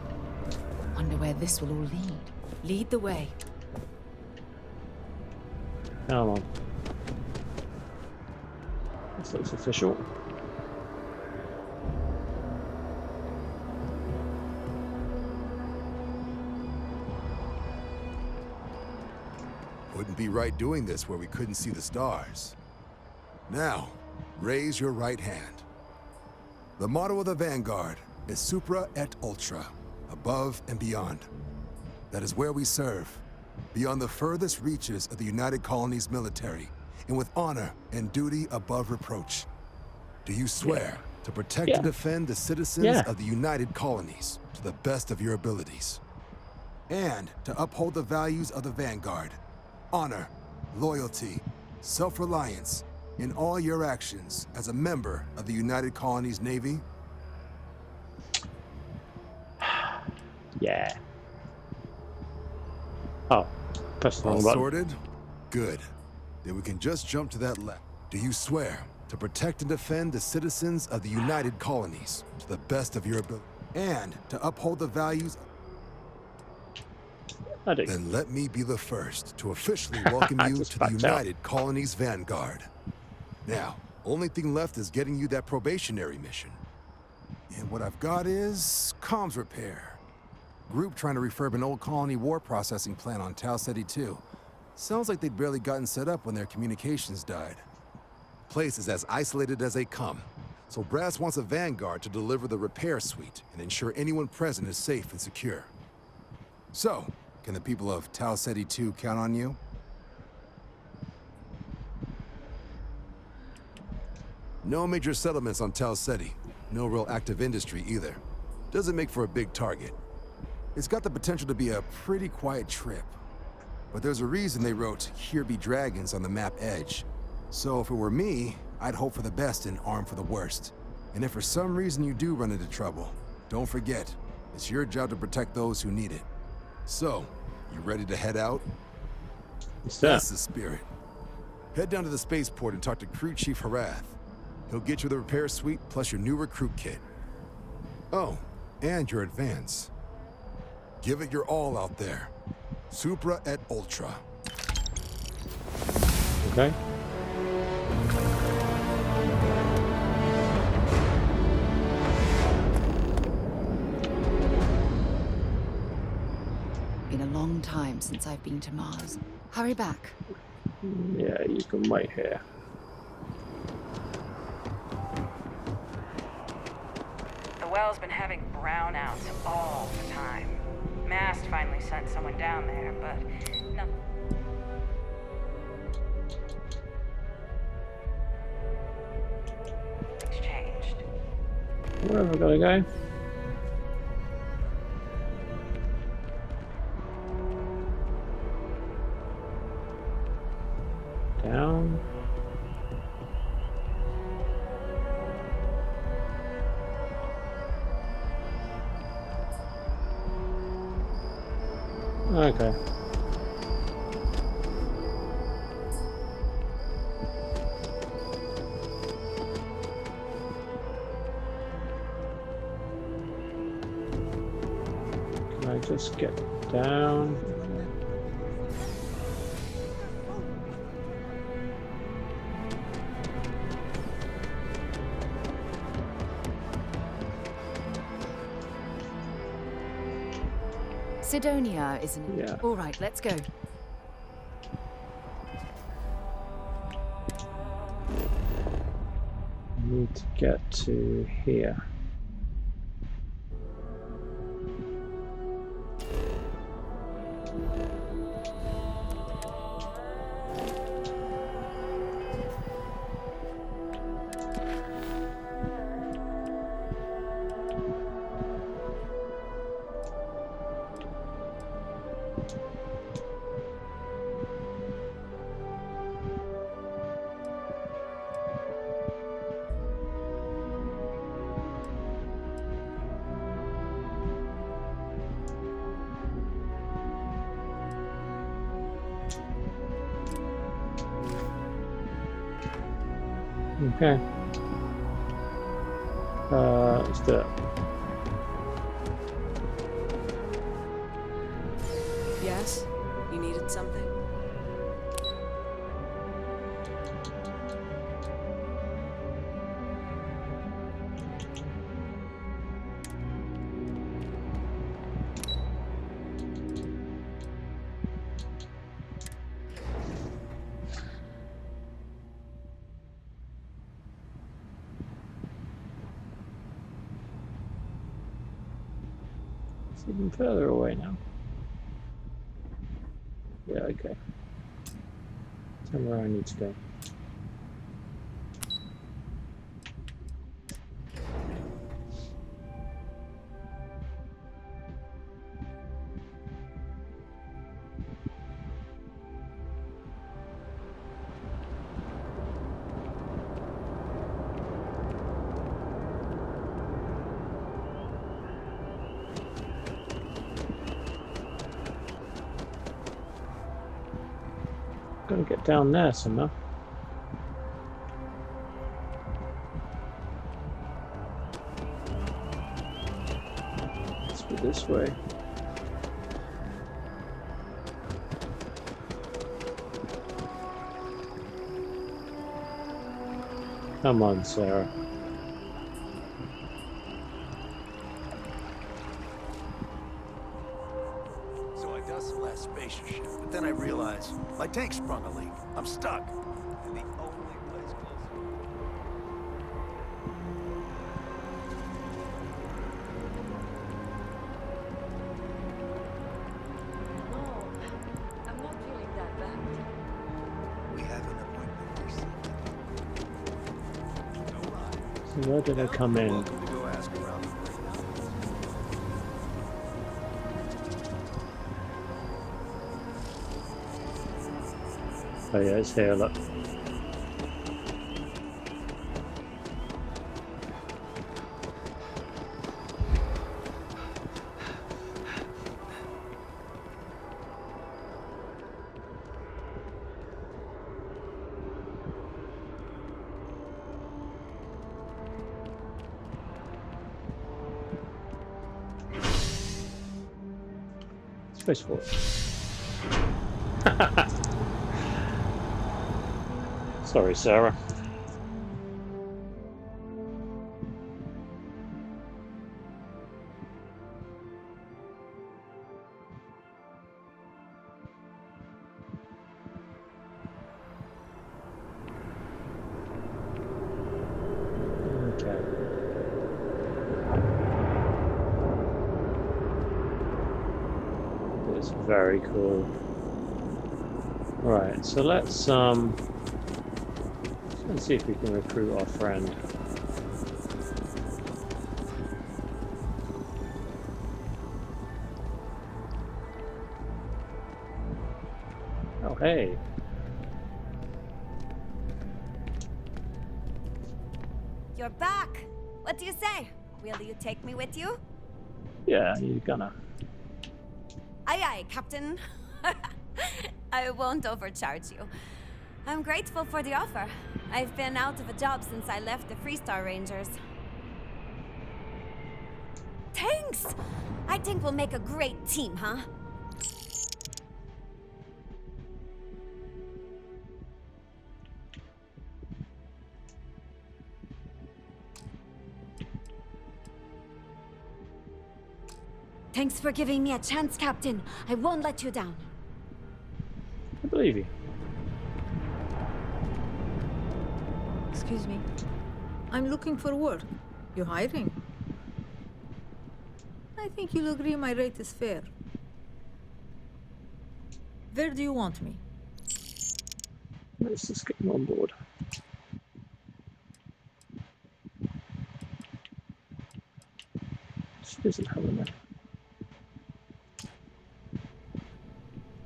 Wonder where this will all lead. Lead the way. Come on. This looks official. Wouldn't be right doing this where we couldn't see the stars. Now, raise your right hand. The motto of the Vanguard is Supra et Ultra, above and beyond. That is where we serve, beyond the furthest reaches of the United Colonies military, and with honor and duty above reproach. Do you swear to protect and defend the citizens of the United Colonies to the best of your abilities? And to uphold the values of the Vanguard, honor, loyalty, self-reliance, in all your actions as a member of the United Colonies Navy? Yeah. Oh, press the All wrong button. sorted? Good. Then we can just jump to that left. Do you swear to protect and defend the citizens of the United Colonies to the best of your ability, and to uphold the values? I do. Then let me be the first to officially welcome you to the United Colonies Vanguard. Now, only thing left is getting you that probationary mission. And what I've got is comms repair. Group trying to refurb an old colony war processing plant on Tau Ceti 2. Sounds like they'd barely gotten set up when their communications died. Place is as isolated as they come, so Brass wants a Vanguard to deliver the repair suite and ensure anyone present is safe and secure. So, can the people of Tau Ceti 2 count on you? No major settlements on Tau Ceti. No real active industry either. Doesn't make for a big target. It's got the potential to be a pretty quiet trip. But there's a reason they wrote, "Here be dragons" on the map edge. So if it were me, I'd hope for the best and arm for the worst. And if for some reason you do run into trouble, don't forget, it's your job to protect those who need it. So, you ready to head out? That's the spirit. Head down to the spaceport and talk to Crew Chief Harath. He'll get you the repair suite plus your new recruit kit. Oh, and your advance. Give it your all out there. Supra et Ultra. Okay. Been a long time since I've been to Mars. Hurry back. Yeah, you can wait here. The well's been having brownouts all the time. Mast finally sent someone down there, but nothing. It's changed. Where have I got to go? Down. Okay. Can I just get down? Sidonia isn't it? Yeah. All right, let's go. I need to get to here. Okay. Let's do it. Yes? You needed something? It's even further away now. Yeah, okay. Tell me where I need to go. Gotta get down there somehow. Let's go this way. Come on, Sarah. So I dust the last spacer ship, but then I realized my tank sprung a leak. I'm stuck. And the only place close. No, I'm not feeling that bad. We have an appointment for something. So where did I come in? Welcome to go ask around. Oh yeah, it's here, look. Space Force. Sorry, Sarah. Okay. That's very cool. Right, so let's see if we can recruit our friend. Oh, hey. You're back. What do you say? Will you take me with you? Yeah, you're gonna. Aye, aye, Captain. I won't overcharge you. I'm grateful for the offer. I've been out of a job since I left the Freestar Rangers. Thanks! I think we'll make a great team, huh? Thanks for giving me a chance, Captain. I won't let you down. I believe you. Excuse me. I'm looking for work. You hiring? I think you'll agree my rate is fair. Where do you want me? Let's just get him on board. She doesn't have a name.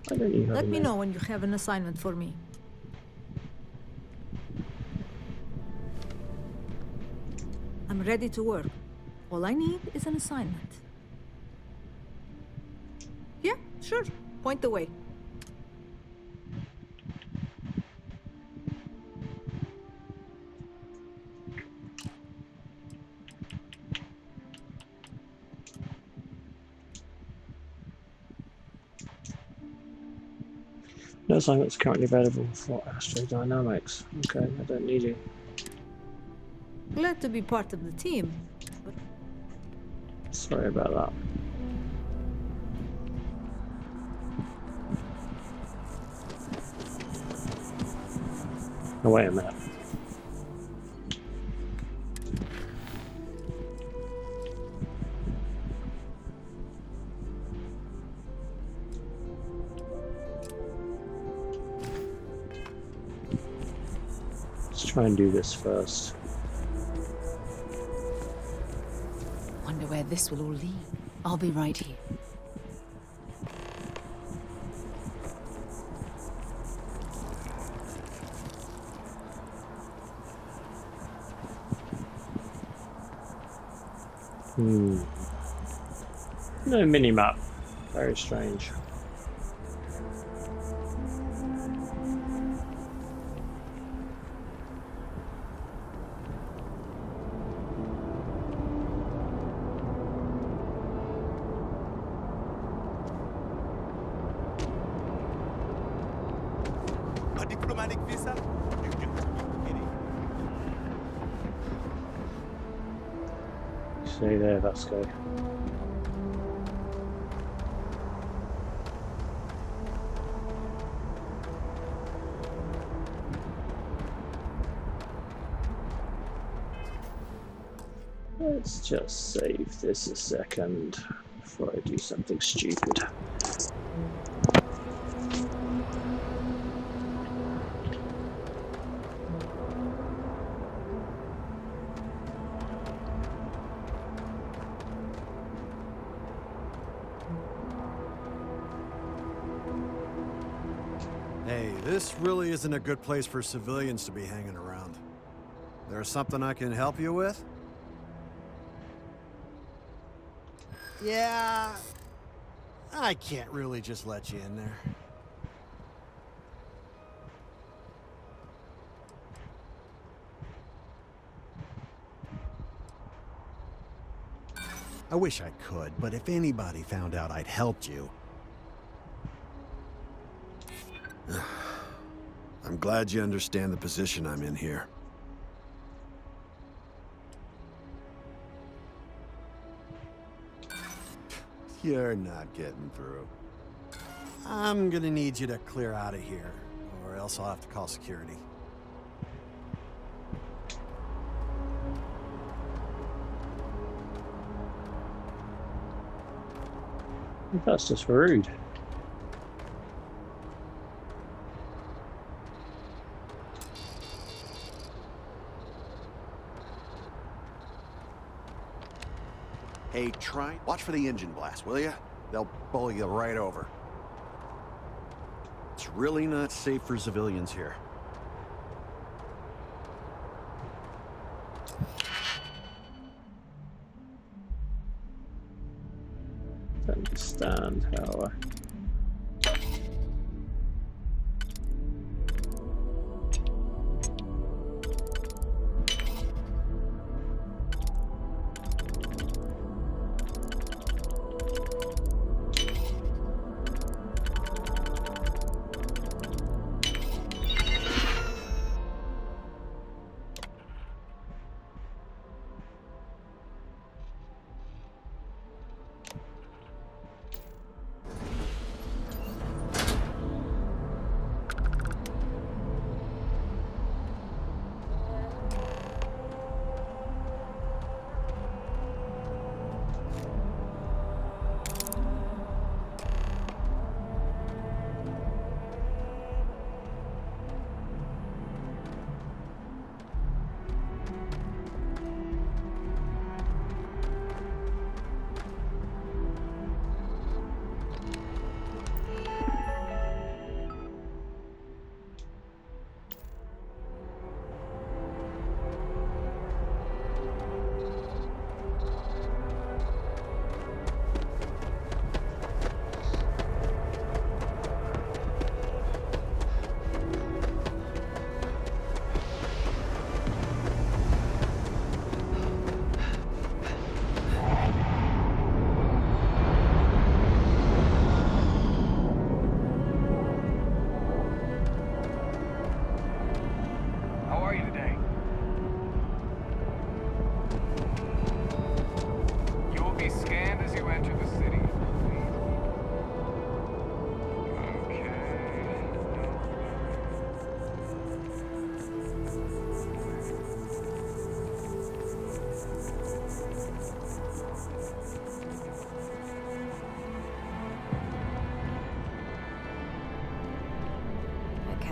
Why don't you have Let a me name? know when you have an assignment for me. I'm ready to work. All I need is an assignment. Yeah, sure. Point the way. No assignments currently available for astrodynamics. Okay, I don't need you. Glad to be part of the team. But Sorry about that. Oh, wait a minute. Let's try and do this first. Wonder where this will all lead. I'll be right here. No mini-map. Very strange. A diplomatic visa? You can be kidding. Stay there, Vasco. Let's just save this a second before I do something stupid. Hey, this really isn't a good place for civilians to be hanging around. There's something I can help you with? Yeah, I can't really just let you in there. I wish I could, but if anybody found out I'd helped you... I'm glad you understand the position I'm in here. You're not getting through. I'm gonna need you to clear out of here, or else I'll have to call security. That's just rude. Hey, watch for the engine blast, will ya? They'll bowl you right over. It's really not safe for civilians here. Don't understand how.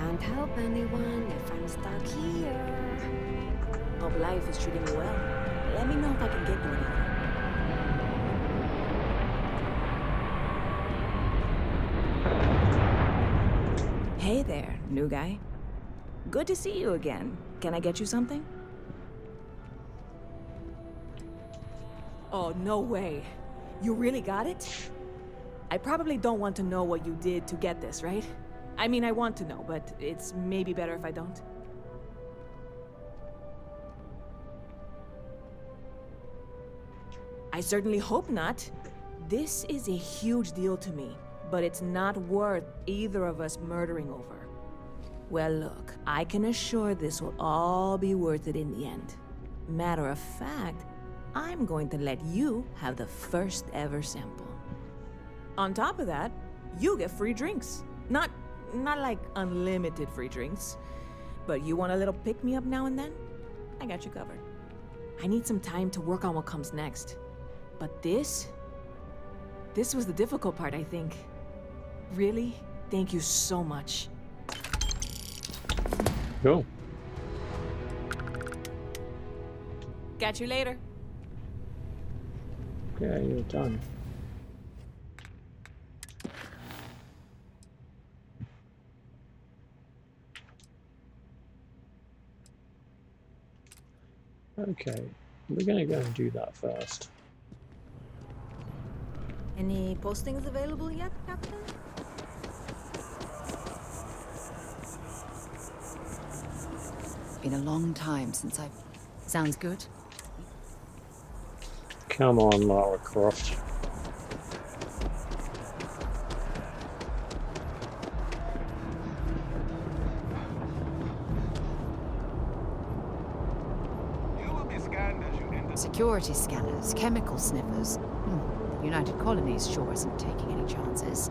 Can't help anyone if I'm stuck here. Hope life is treating you well. Let me know if I can get you anything. Hey there, new guy. Good to see you again. Can I get you something? Oh, no way. You really got it? I probably don't want to know what you did to get this, right? I mean, I want to know, but it's maybe better if I don't. I certainly hope not. This is a huge deal to me, but it's not worth either of us murdering over. Well, look, I can assure this will all be worth it in the end. Matter of fact, I'm going to let you have the first ever sample. On top of that, you get free drinks. Not like unlimited free drinks, but you want a little pick-me-up now and then? I got you covered. I need some time to work on what comes next. But this was the difficult part, I think. Really, thank you so much. Cool. Catch you later. Okay, you're done. Okay, we're gonna go and do that first. Any postings available yet, Captain? Been a long time since I've... Sounds good. Come on, Lara Croft. Security scanners, chemical sniffers. The United Colonies sure isn't taking any chances.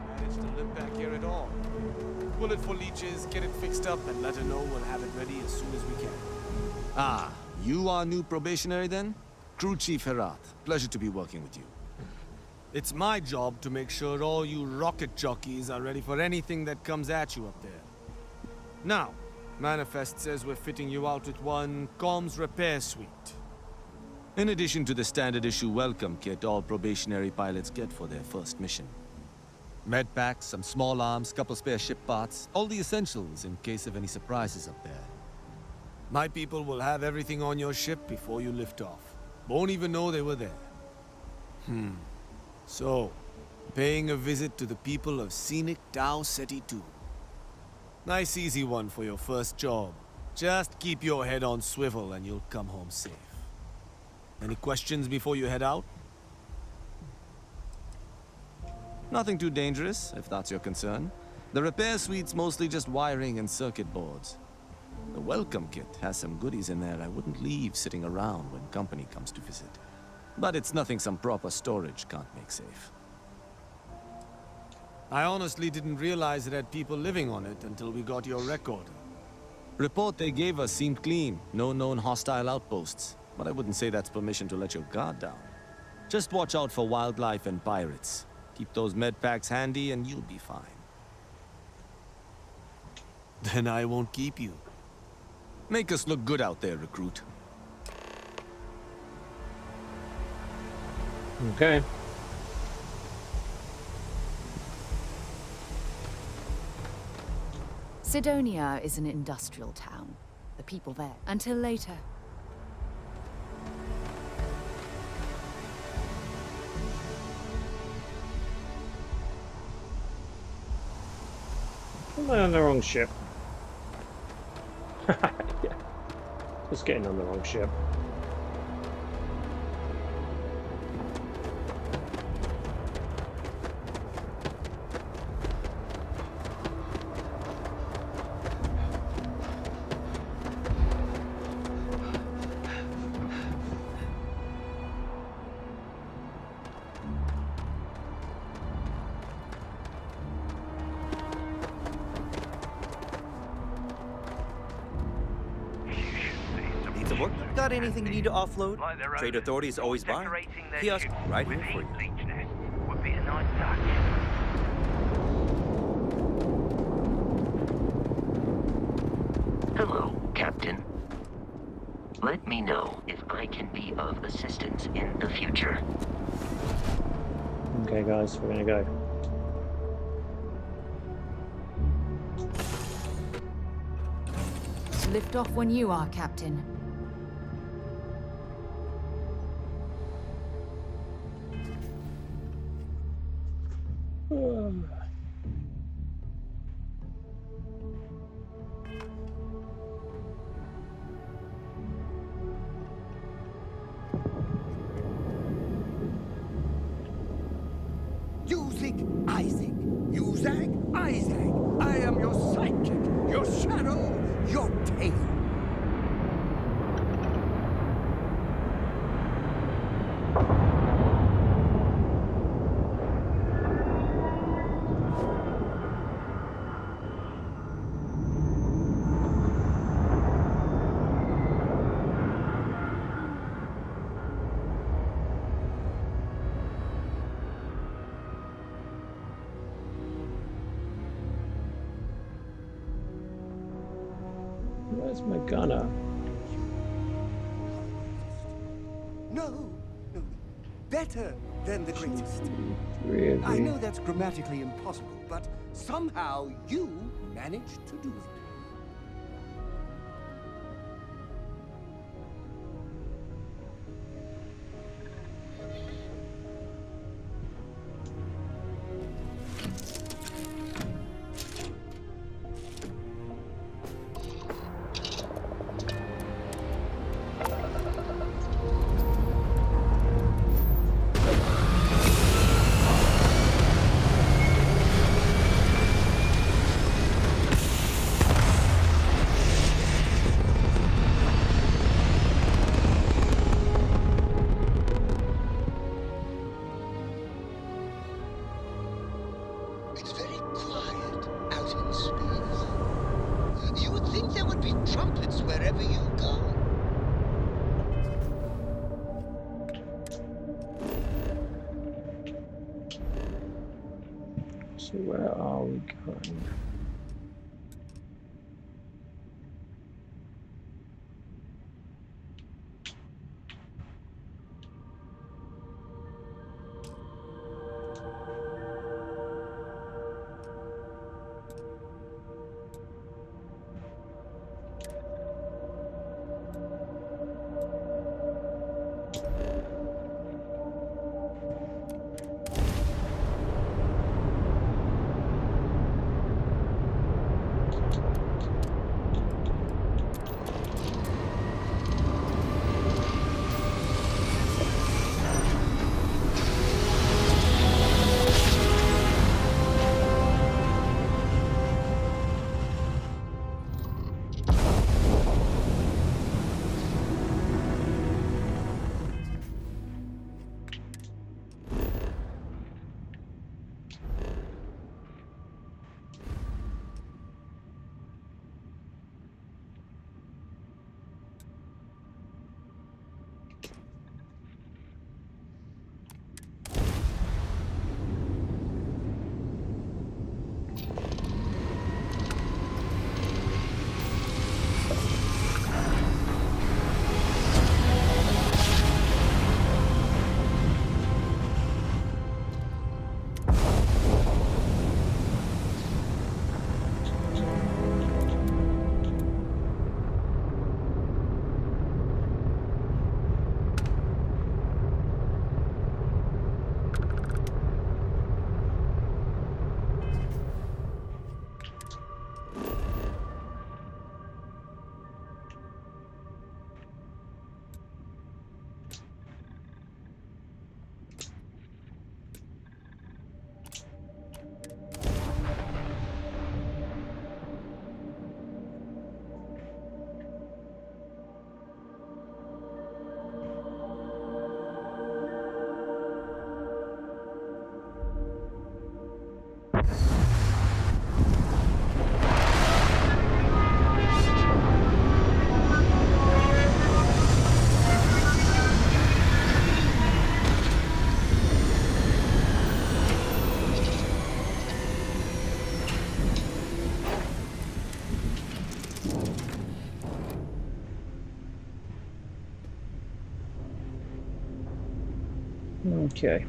Managed to limp back here at all. Bullet for leeches, get it fixed up, and let her know we'll have it ready as soon as we can. Ah, you are new probationary then? Crew Chief Herat. Pleasure to be working with you. It's my job to make sure all you rocket jockeys are ready for anything that comes at you up there. Now, Manifest says we're fitting you out with one comms repair suite. In addition to the standard issue welcome kit all probationary pilots get for their first mission. Med packs, some small arms, couple spare ship parts, all the essentials in case of any surprises up there. My people will have everything on your ship before you lift off. Won't even know they were there. So, paying a visit to the people of scenic Tau Ceti 2. Nice easy one for your first job. Just keep your head on swivel and you'll come home safe. Any questions before you head out? Nothing too dangerous, if that's your concern. The repair suite's mostly just wiring and circuit boards. The welcome kit has some goodies in there I wouldn't leave sitting around when company comes to visit. But it's nothing some proper storage can't make safe. I honestly didn't realize it had people living on it until we got your record. Report they gave us seemed clean, no known hostile outposts. But I wouldn't say that's permission to let your guard down. Just watch out for wildlife and pirates. Keep those med packs handy and you'll be fine. Then I won't keep you. Make us look good out there, recruit. Okay. Sidonia is an industrial town. The people there. Until later. Am I on the wrong ship? Yeah. Just getting on the wrong ship. work? Got anything you need to offload? Trade Authority is always by. Kiosk right here for you. Would be a nice touch. Hello, Captain. Let me know if I can be of assistance in the future. Okay, guys, we're gonna go. Lift off when you are, Captain. Using Isaac. Uzak Isaac. I am your sidekick, your shadow, your tail. Where's my gunner? No, no. Better than the greatest. Really? I know that's grammatically impossible, but somehow you managed to do it. It's very quiet out in space. You would think there would be trumpets wherever you go. So where are we going? Okay.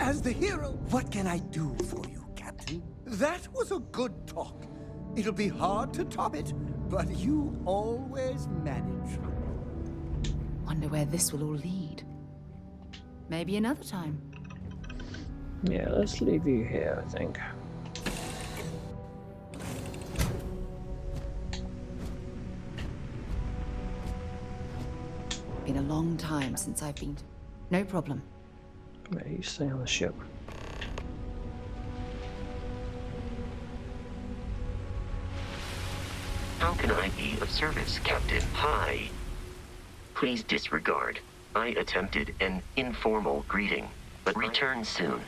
As the hero, what can I do for you, Captain? That was a good talk. It'll be hard to top it, but you always manage. Wonder where this will all lead. Maybe another time. Yeah, let's leave you here, I think. Been a long time since I've been... No problem. Yeah, you stay on the ship. How can I be of service, Captain? Hi. Please disregard. I attempted an informal greeting, but return soon.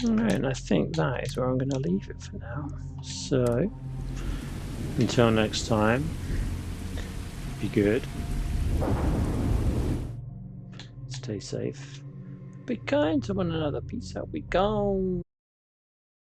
Alright, and I think that is where I'm going to leave it for now. So, until next time, be good, stay safe, be kind to one another, peace out, we gone.